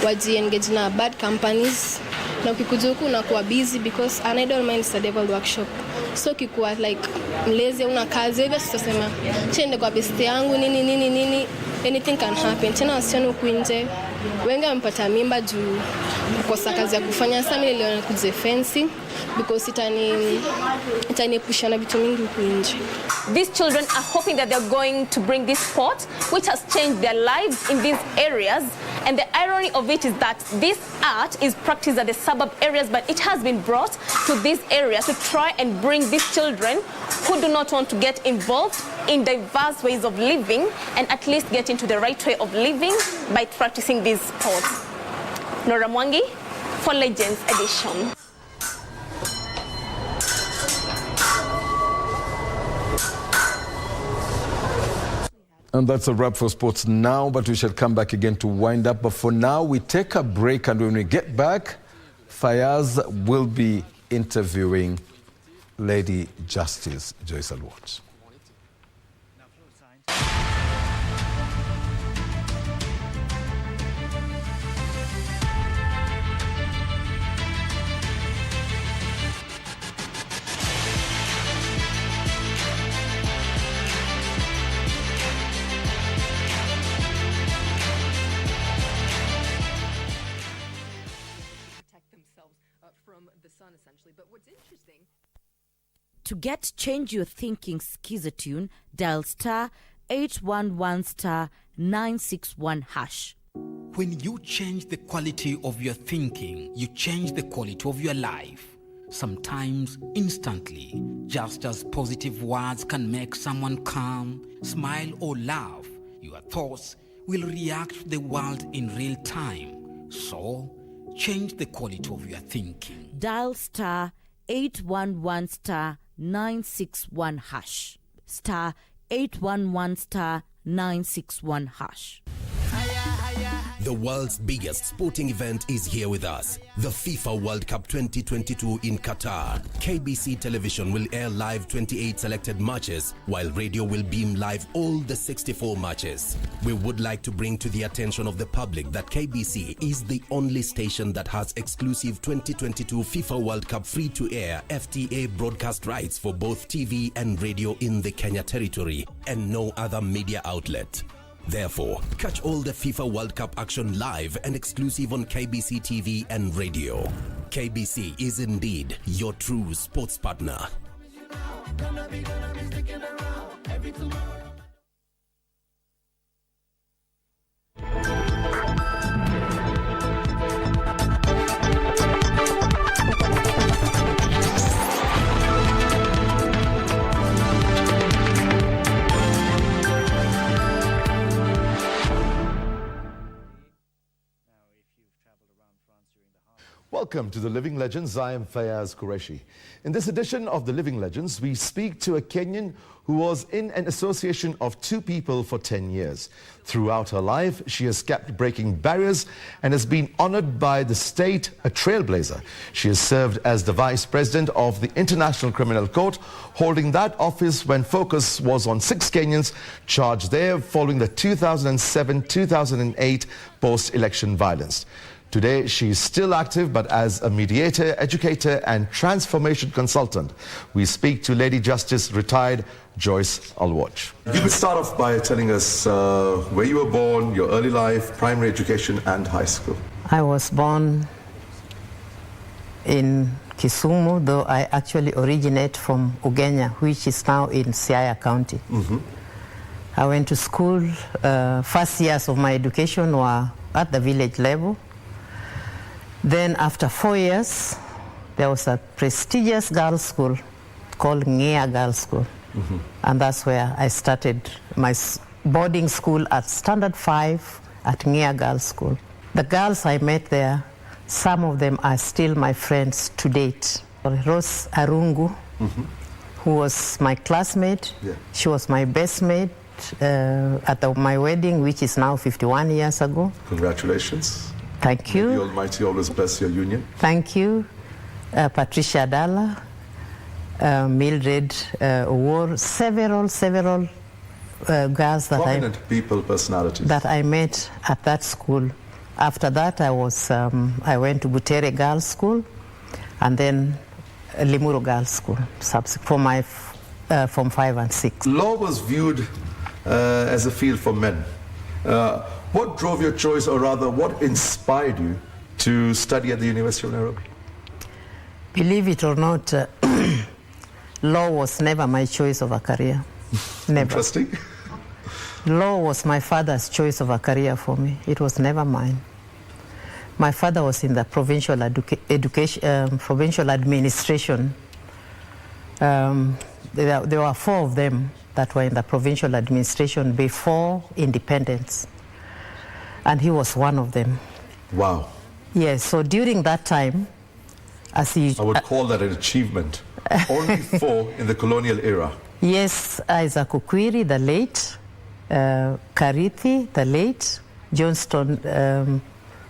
waji-engage na bad companies, na ukikuja huku unakuwa busy because an idle mind is a devil workshop. So kikuwa like mlezi una kazi hivyo sitasema chende kwa best yangu nini anything can happen. Tena wasichana huku nje wengi wamepata mimba juu kukosa kazi ya kufanya. Sasa mimi niliona kuja fencing because itaniepusha na vitu mingi huku nje. These children are hoping that they're going to bring this sport, which has changed their lives in these areas. And the irony of it is that this art is practiced at the suburb areas, but it has been brought to these areas to try and bring these children who do not want to get involved in diverse ways of living and at least get into the right way of living by practicing these sports. Nora Mwangi for Legends Edition. And that's a wrap for sports now, but we shall come back again to wind up. But for now, we take a break, and when we get back, Fayyaz will be interviewing Lady Justice Joyce Alwat. To get Change Your Thinking Skizatune, dial *811*961#. When you change the quality of your thinking, you change the quality of your life. Sometimes instantly, just as positive words can make someone calm, smile or laugh, your thoughts will react to the world in real time. So, change the quality of your thinking. Dial star 811 star 961 hash. Star 811 star 961 hash. The world's biggest sporting event is here with us. The FIFA World Cup 2022 in Qatar. KBC Television will air live 28 selected matches, while radio will beam live all the 64 matches. We would like to bring to the attention of the public that KBC is the only station that has exclusive 2022 FIFA World Cup free-to-air FTA broadcast rights for both TV and radio in the Kenya territory, and no other media outlet. Therefore, catch all the FIFA World Cup action live and exclusive on KBC TV and radio. KBC is indeed your true sports partner. Welcome to The Living Legends. I am Fayyaz Qureishi. In this edition of The Living Legends, we speak to a Kenyan who was in an association of two people for 10 years. Throughout her life, she has kept breaking barriers and has been honored by the state, a trailblazer. She has served as the Vice President of the International Criminal Court, holding that office when focus was on 6 Kenyans charged there following the 2007-2008 post-election violence. Today, she is still active, but as a mediator, educator, and transformation consultant. We speak to Lady Justice retired Joyce Alwatch. You could start off by telling us where you were born, your early life, primary education, and high school. I was born in Kisumu, though I actually originate from Ugenya, which is now in Siaya County. I went to school. First years of my education were at the village level. Then after 4 years, there was a prestigious girls' school called Ngea Girls' School. And that's where I started my boarding school at Standard 5 at Ngea Girls' School. The girls I met there, some of them are still my friends to date. Rose Arungu, who was my classmate, she was my best mate at my wedding, which is now 51 years ago. Congratulations. Thank you. May the Almighty always bless your union. Thank you. Patricia Dalla, Mildred Owor, several girls that prominent people, personalities that I met at that school. After that, I went to Butere Girls' School, and then Limuru Girls' School for my Form 5 and 6. Law was viewed as a field for men. What drove your choice, or rather, what inspired you to study at the University of Nairobi? Believe it or not, law was never my choice of a career. Never. Interesting. Law was my father's choice of a career for me. It was never mine. My father was in the provincial provincial administration. There were 4 of them that were in the provincial administration before independence. And he was one of them. Wow. Yes, so during that time, I would call that an achievement. Only 4 in the colonial era. Yes, Isaac Okwiri, the late, Karithi, the late, Johnston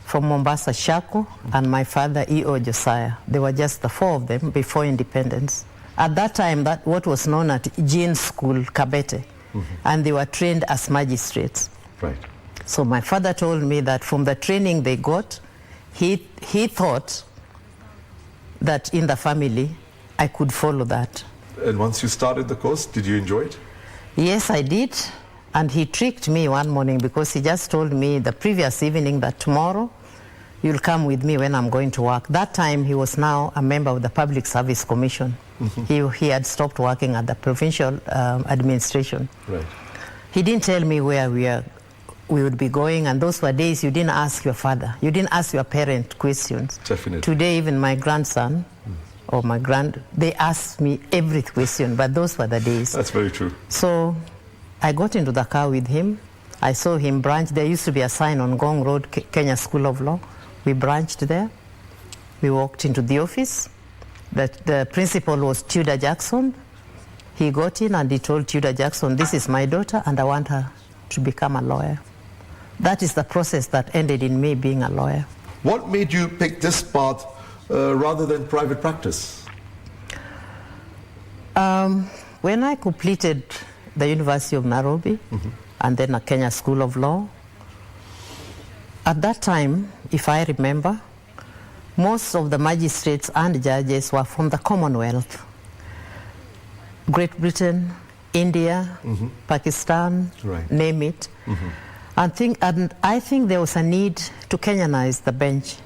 from Mombasa, Shako, and my father, E.O. Josiah. They were just the 4 of them before independence. At that time, that what was known as Jean School, Kabete, and they were trained as magistrates. Right. So my father told me that from the training they got, he thought that in the family I could follow that. And once you started the course, did you enjoy it? Yes, I did. And he tricked me one morning because he just told me the previous evening that tomorrow you'll come with me when I'm going to work. That time he was now a member of the Public Service Commission. He had stopped working at the provincial administration. Right. He didn't tell me where we are we would be going, and those were days you didn't ask your father, you didn't ask your parent questions. Definitely. Today, even my grandson or they ask me every question, but those were the days. That's very true. So I got into the car with him. I saw him branch. There used to be a sign on Gong Road, Kenya School of Law. We branched there. We walked into the office. The principal was Tudor Jackson. He got in and he told Tudor Jackson, this is my daughter and I want her to become a lawyer. That is the process that ended in me being a lawyer. What made you pick this path rather than private practice? When I completed the University of Nairobi and then a Kenya School of Law, at that time, if I remember, most of the magistrates and judges were from the Commonwealth. Great Britain, India, Pakistan, name it. And I think there was a need to Kenyanize the bench.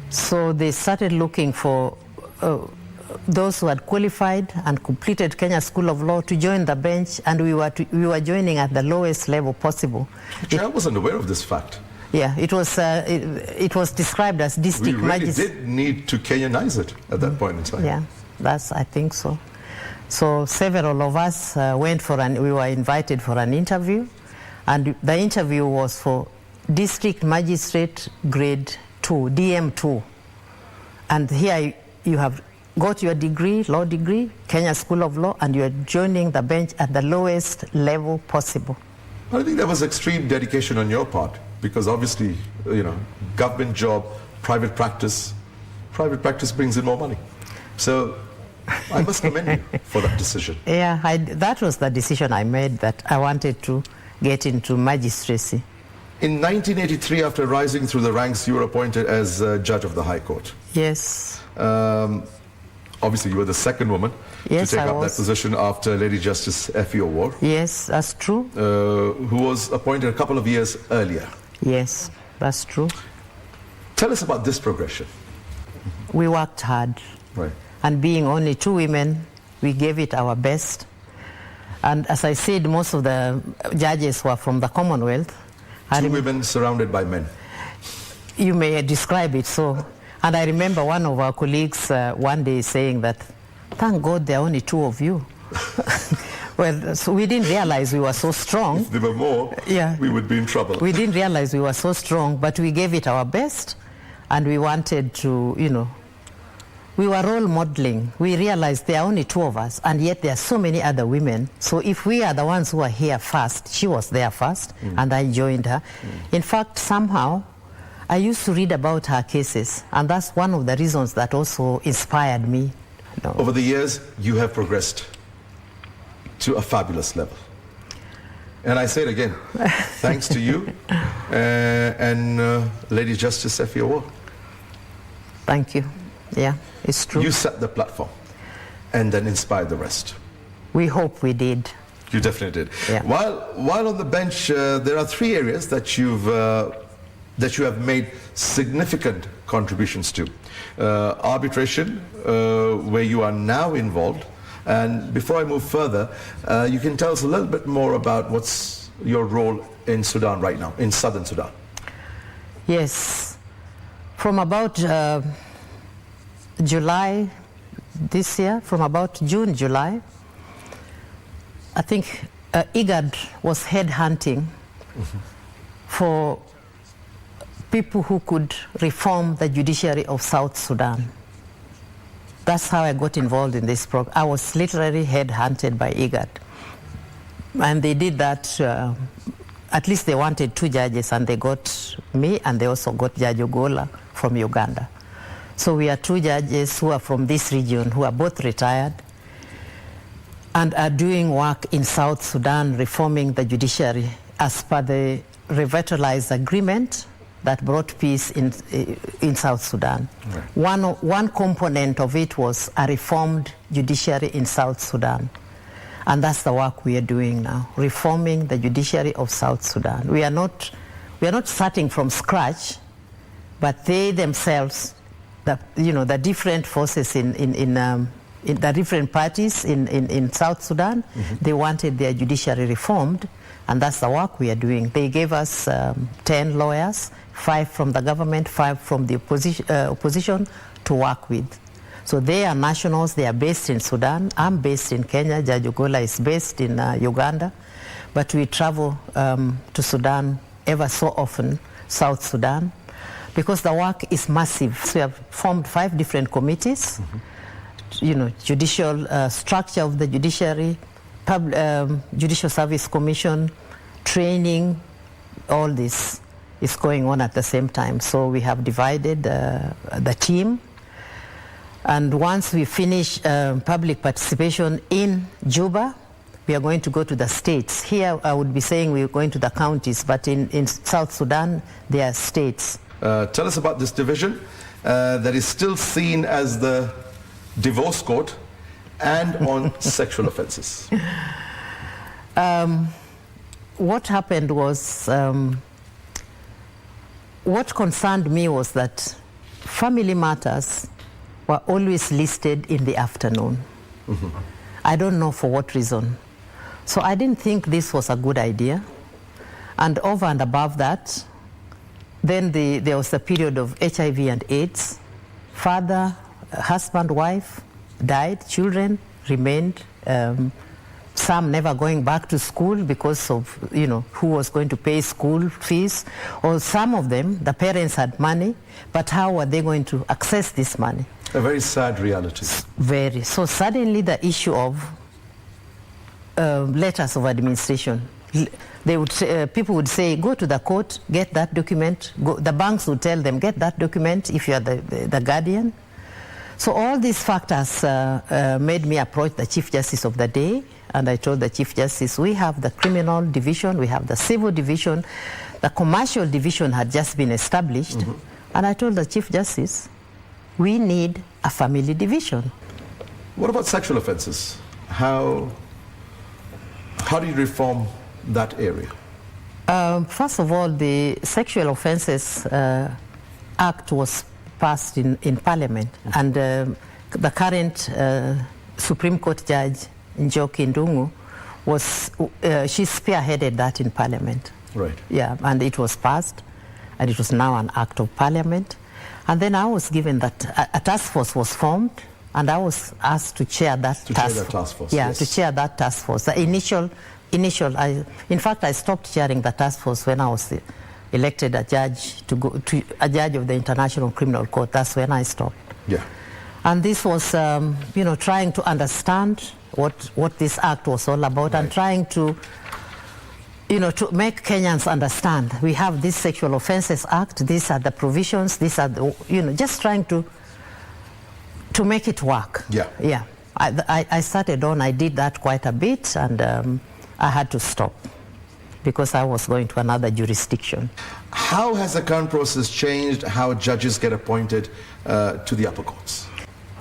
So they started looking for those who had qualified and completed Kenya School of Law to join the bench, and we were joining at the lowest level possible. I wasn't aware of this fact. Yeah, it was described as district magistrate. We really did need to Kenyanize it at that point in time. Yeah, I think so. So several of us we were invited for an interview, and the interview was for District Magistrate Grade 2, DM2. And here you have got your degree, law degree, Kenya School of Law, and you are joining the bench at the lowest level possible. I think there was extreme dedication on your part, because obviously, government job, private practice brings in more money. So I must commend you for that decision. Yeah, that was the decision I made, that I wanted to get into magistracy. In 1983, after rising through the ranks, you were appointed as judge of the High Court. Yes. Obviously, you were the second woman to take up that position after Lady Justice Effie Award. Yes, that's true. Who was appointed a couple of years earlier. Yes, that's true. Tell us about this progression. We worked hard. Right. And being only two women, we gave it our best. And as I said, most of the judges were from the Commonwealth. Two women surrounded by men. You may describe it so. And I remember one of our colleagues one day saying that, thank God there are only two of you. Well, so we didn't realize we were so strong. If there were more, we would be in trouble. We didn't realize we were so strong, but we gave it our best. And we wanted to, we were role modeling. We realized there are only two of us, and yet there are so many other women. So if we are the ones who are here first, she was there first, and I joined her. In fact, somehow, I used to read about her cases, and that's one of the reasons that also inspired me. Over the years, you have progressed to a fabulous level. And I say it again, thanks to you and Lady Justice Effie Award. Thank you. Yeah, it's true. You set the platform and then inspired the rest. We hope we did. You definitely did. Yeah. While on the bench, there are three areas that you have made significant contributions to. Arbitration, where you are now involved. And before I move further, you can tell us a little bit more about what's your role in Sudan right now, in southern Sudan. Yes. From about July this year, from about June, July, I think IGAD was headhunting for people who could reform the judiciary of South Sudan. That's how I got involved in this program. I was literally headhunted by IGAD. And they did that, at least they wanted two judges, and they got me, and they also got Judge Ogola from Uganda. So we are two judges who are from this region, who are both retired, and are doing work in South Sudan, reforming the judiciary as per the revitalized agreement that brought peace in South Sudan. Right. One component of it was a reformed judiciary in South Sudan. And that's the work we are doing now, reforming the judiciary of South Sudan. We are not starting from scratch, but they themselves, the different forces in in the different parties in South Sudan. They wanted their judiciary reformed, and that's the work we are doing. They gave us 10 lawyers, 5 from the government, 5 from the opposition to work with. So they are nationals, they are based in Sudan. I'm based in Kenya, Judge Ogola is based in Uganda, but we travel to Sudan ever so often, South Sudan, because the work is massive. So we have formed 5 different committees, judicial structure of the judiciary, Judicial Service Commission, training, all this is going on at the same time. So we have divided the team. And once we finish public participation in Juba, we are going to go to the states. Here I would be saying we are going to the counties, but in South Sudan, there are states. Tell us about this division that is still seen as the divorce court and on sexual offenses. What happened was, what concerned me was that family matters were always listed in the afternoon. I don't know for what reason. So I didn't think this was a good idea. And over and above that, then there was a period of HIV and AIDS. Father, husband, wife died, children remained, some never going back to school because of, who was going to pay school fees. Or some of them, the parents had money, but how were they going to access this money? A very sad reality. Very. So suddenly the issue of letters of administration. They would say, people would say, go to the court, get that document. The banks would tell them, get that document if you are the guardian. So all these factors made me approach the Chief Justice of the day, and I told the Chief Justice, we have the criminal division, we have the civil division, the commercial division had just been established, and I told the Chief Justice, we need a family division. What about sexual offenses? How do you reform that area? First of all, the Sexual Offences Act was passed in Parliament, and the current Supreme Court Judge, Njoki Ndungu, she spearheaded that in Parliament. Right. Yeah, and it was passed, and it was now an Act of Parliament. And then I was given that a task force was formed, and I was asked to chair that task force. Yeah, yes. To chair that task force. The initial, in fact, I stopped chairing the task force when I was elected a judge a judge of the International Criminal Court. That's when I stopped. Yeah. And this was, trying to understand what this act was all about, right, and trying to, to make Kenyans understand. We have this Sexual Offences Act. These are the provisions. These are the, just trying to make it work. Yeah. Yeah. I started on. I did that quite a bit, and I had to stop because I was going to another jurisdiction. How has the current process changed how judges get appointed to the upper courts?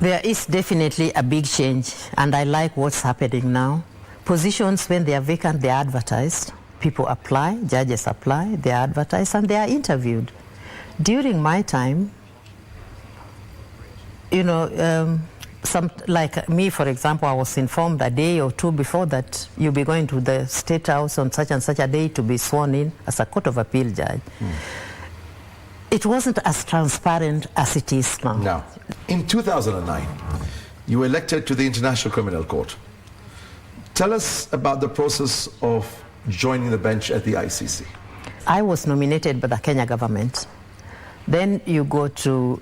There is definitely a big change, and I like what's happening now. Positions, when they are vacant, they are advertised. People apply, judges apply, they are advertised, and they are interviewed. During my time, like me, for example, I was informed a day or two before that you'll be going to the State House on such and such a day to be sworn in as a Court of Appeal judge. It wasn't as transparent as it is now. Now, in 2009, you were elected to the International Criminal Court. Tell us about the process of joining the bench at the ICC. I was nominated by the Kenya government. Then you go to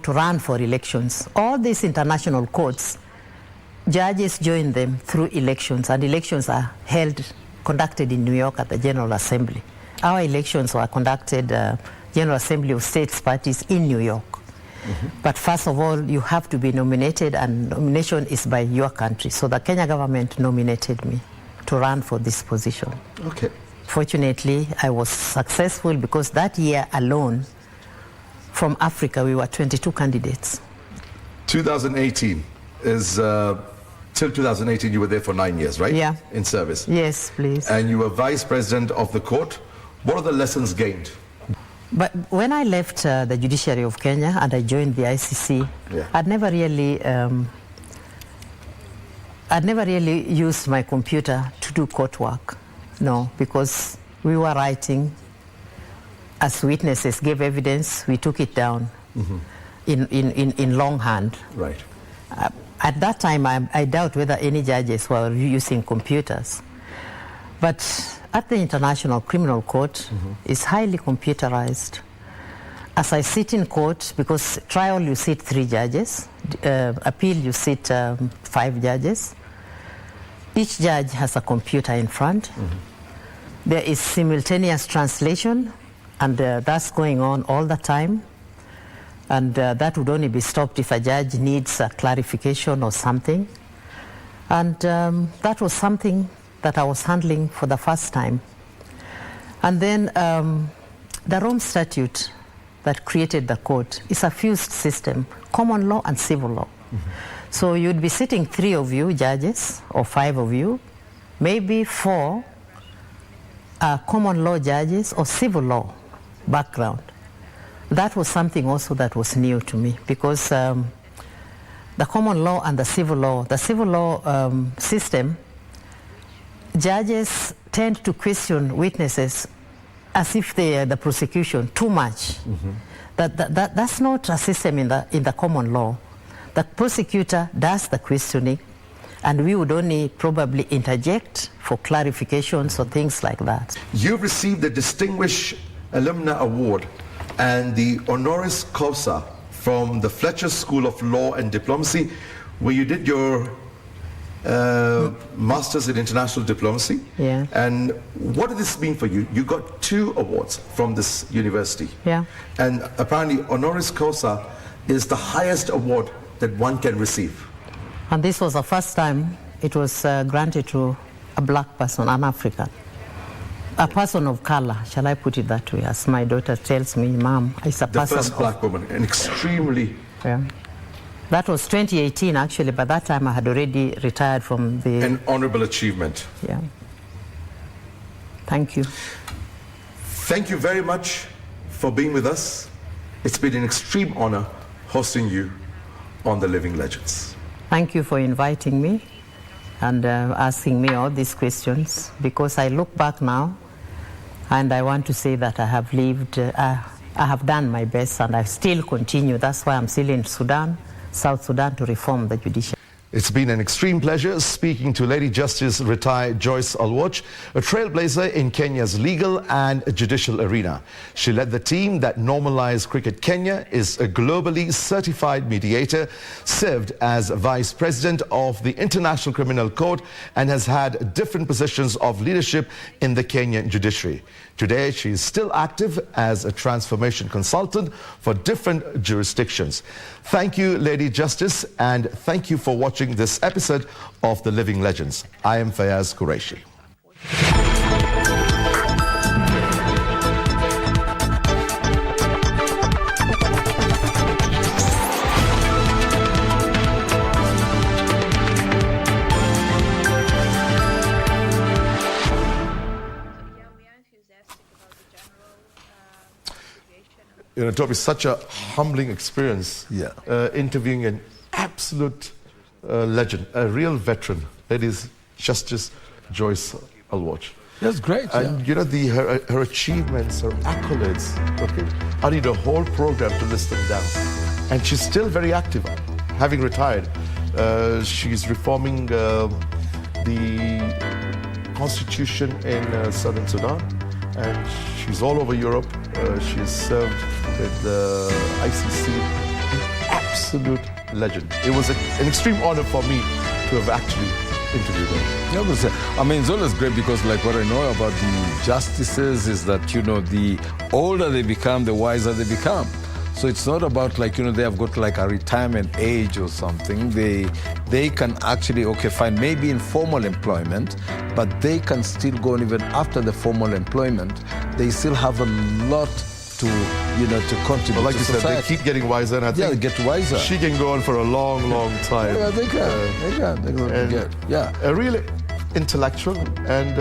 run for elections. All these international courts, judges join them through elections, and elections are conducted in New York at the General Assembly. Our elections were conducted General Assembly of States Parties in New York. But first of all, you have to be nominated, and nomination is by your country. So the Kenya government nominated me to run for this position. Okay. Fortunately, I was successful because that year alone, from Africa, we were 22 candidates. 2018 is, till 2018, you were there for 9 years, right? Yeah. In service. Yes, please. And you were vice president of the court. What are the lessons gained? But when I left the judiciary of Kenya and I joined the ICC, I'd never really I'd never really used my computer to do court work, no, because we were writing. As witnesses gave evidence, we took it down in longhand. Right. At that time, I doubt whether any judges were using computers. But at the International Criminal Court, it's highly computerized. As I sit in court, because trial you sit 3 judges, appeal you sit 5 judges. Each judge has a computer in front. There is simultaneous translation, and that's going on all the time. And that would only be stopped if a judge needs a clarification or something. And that was something that I was handling for the first time. And then the Rome Statute that created the court is a fused system, common law and civil law. So you'd be sitting 3 of you, judges, or 5 of you, maybe 4 common law judges or civil law background. That was something also that was new to me, because the common law and the civil law system, judges tend to question witnesses as if they are the prosecution too much. That's not a system in the common law. The prosecutor does the questioning, and we would only probably interject for clarifications or things like that. You've received the Distinguished Alumna Award and the honoris causa from the Fletcher School of Law and Diplomacy, where you did your Masters in International Diplomacy. Yeah. And what did this mean for you? You got 2 awards from this university. Yeah. And apparently honoris causa is the highest award that one can receive. And this was the first time it was granted to a black person, an African. A person of color, shall I put it that way? As my daughter tells me, Mom, it's a person. The first black woman, and extremely. Yeah. That was 2018, actually. By that time, I had already retired from the. An honorable achievement. Yeah. Thank you. Thank you very much for being with us. It's been an extreme honor hosting you on The Living Legends. Thank you for inviting me and asking me all these questions, because I look back now and I want to say that I have lived, I have done my best, and I still continue. That's why I'm still in Sudan, South Sudan, to reform the judiciary. It's been an extreme pleasure speaking to Lady Justice retired Joyce Alwoch, a trailblazer in Kenya's legal and judicial arena. She led the team that normalized Cricket Kenya, is a globally certified mediator, served as Vice President of the International Criminal Court, and has had different positions of leadership in the Kenyan judiciary. Today, she is still active as a transformation consultant for different jurisdictions. Thank you, Lady Justice, and thank you for watching this episode of The Living Legends. I am Fayyaz Qureishi. You know, Toby, such a humbling experience. Yeah. Interviewing an absolute legend, a real veteran. That is Justice Joyce Alwoch. That's great. And you know, her achievements, her accolades. Okay, I need a whole program to list them down. And she's still very active, having retired. She's reforming the constitution in southern Sudan, and she's all over Europe. She's served with the ICC. An absolute legend. It was an extreme honor for me to have actually interviewed her. Yeah, but, I mean, it's always great because, like, what I know about the justices is that, you know, the older they become, the wiser they become. So it's not about, like, you know, they have got like a retirement age or something. They can actually, okay, fine, maybe in formal employment, but they can still go on even after the formal employment. They still have a lot to, you know, to contribute but like to you society. said, they keep getting wiser, and I think they get wiser. She can go on for a long, long time. Yeah, they can. Yeah. A really intellectual and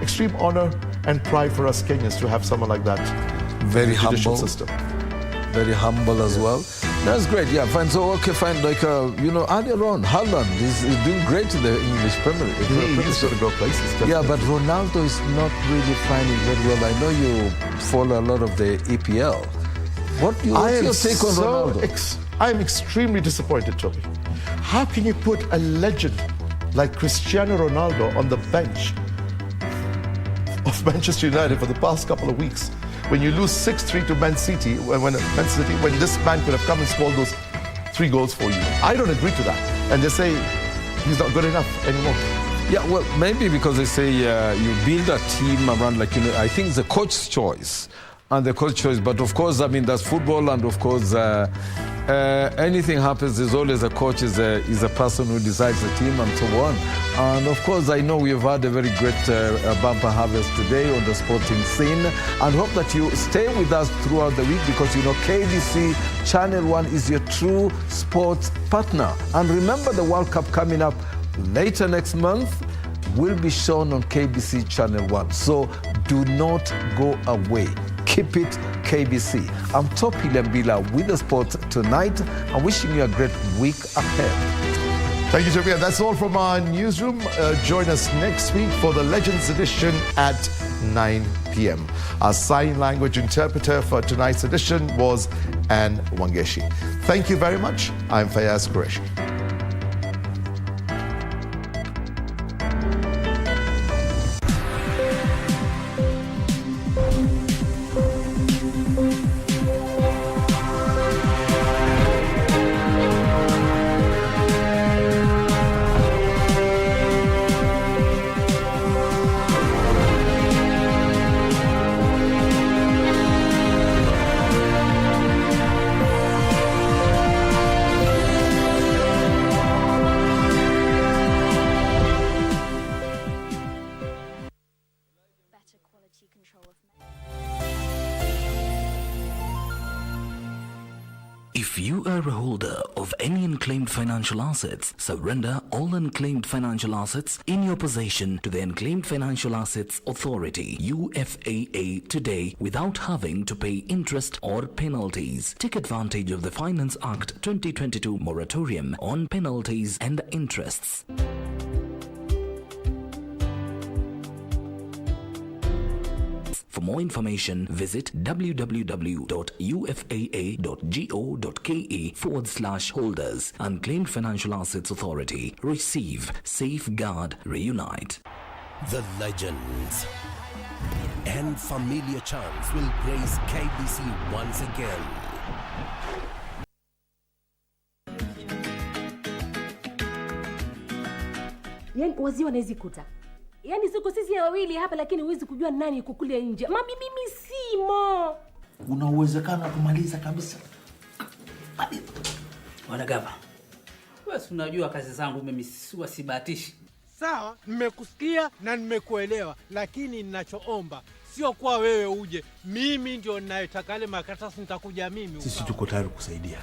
extreme honor and pride for us Kenyans to have someone like that. Very in the judicial humble. system. Very humble as well. That's great. Yeah, fine. So, okay, fine. Like, earlier on, Haaland is doing great in the English Premier League. He's got to go places. Yeah, but Ronaldo is not really finding very well. I know you follow a lot of the EPL. What's your take on Ronaldo? I'm extremely disappointed, Toby. How can you put a legend like Cristiano Ronaldo on the bench of Manchester United for the past couple of weeks when you lose 6-3 to Man City, when this man could have come and scored those 3 goals for you? I don't agree to that. And they say he's not good enough anymore. Yeah, well, maybe because they say you build a team around, I think it's the coach's choice. And the coach choice, but of course, I mean, that's football, and of course, anything happens, there's always a coach is a person who decides the team and so on. And of course, I know we've had a very great bumper harvest today on the sporting scene, and hope that you stay with us throughout the week, because KBC Channel 1 is your true sports partner. And remember, the World Cup coming up later next month will be shown on KBC Channel 1. So do not go away. Keep it KBC. I'm Topi Lembila with the sports tonight. I'm wishing you a great week ahead. Thank you, Toby. That's all from our newsroom. Join us next week for the Legends edition at 9 p.m. Our sign language interpreter for tonight's edition was Anne Wangeshi. Thank you very much. I'm Fayyaz Qureishi. If you are a holder of any unclaimed financial assets, surrender all unclaimed financial assets in your possession to the Unclaimed Financial Assets Authority, UFAA, today without having to pay interest or penalties. Take advantage of the Finance Act 2022 moratorium on penalties and interests. For more information, visit www.ufaa.go.ke/holders. Unclaimed Financial Assets Authority. Receive, safeguard, reunite. The legends and familiar chants will grace KBC once again. Yani wazee wanazikuta. Yani siko sisi wawili hapa, lakini huwezi kujua nani yuko kule nje. Mimi simo. Una uwezekano kumaliza kabisa. Wanagaba. Wewe unajua kazi zangu mimi sibatishi. Sawa, nimekusikia na nimekuelewa, lakini ninachoomba sio kwa wewe uje. Mimi ndio ninayetaka ile makaratasi, nitakuja mimi. Sisi tuko tayari kusaidia.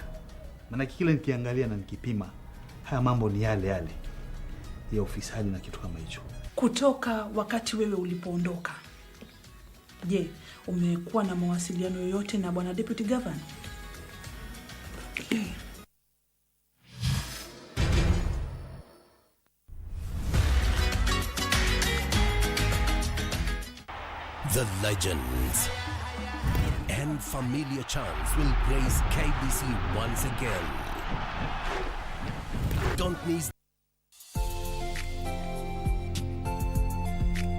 Maana kile nikiangalia na nikipima, haya mambo ni yale yale ya ufisadi na kitu kama hicho. Kutoka wakati wewe ulipoondoka, je, umekuwa na mawasiliano yoyote na bwana Deputy Governor? The legends and familiar chants will grace KBC once again. Don't miss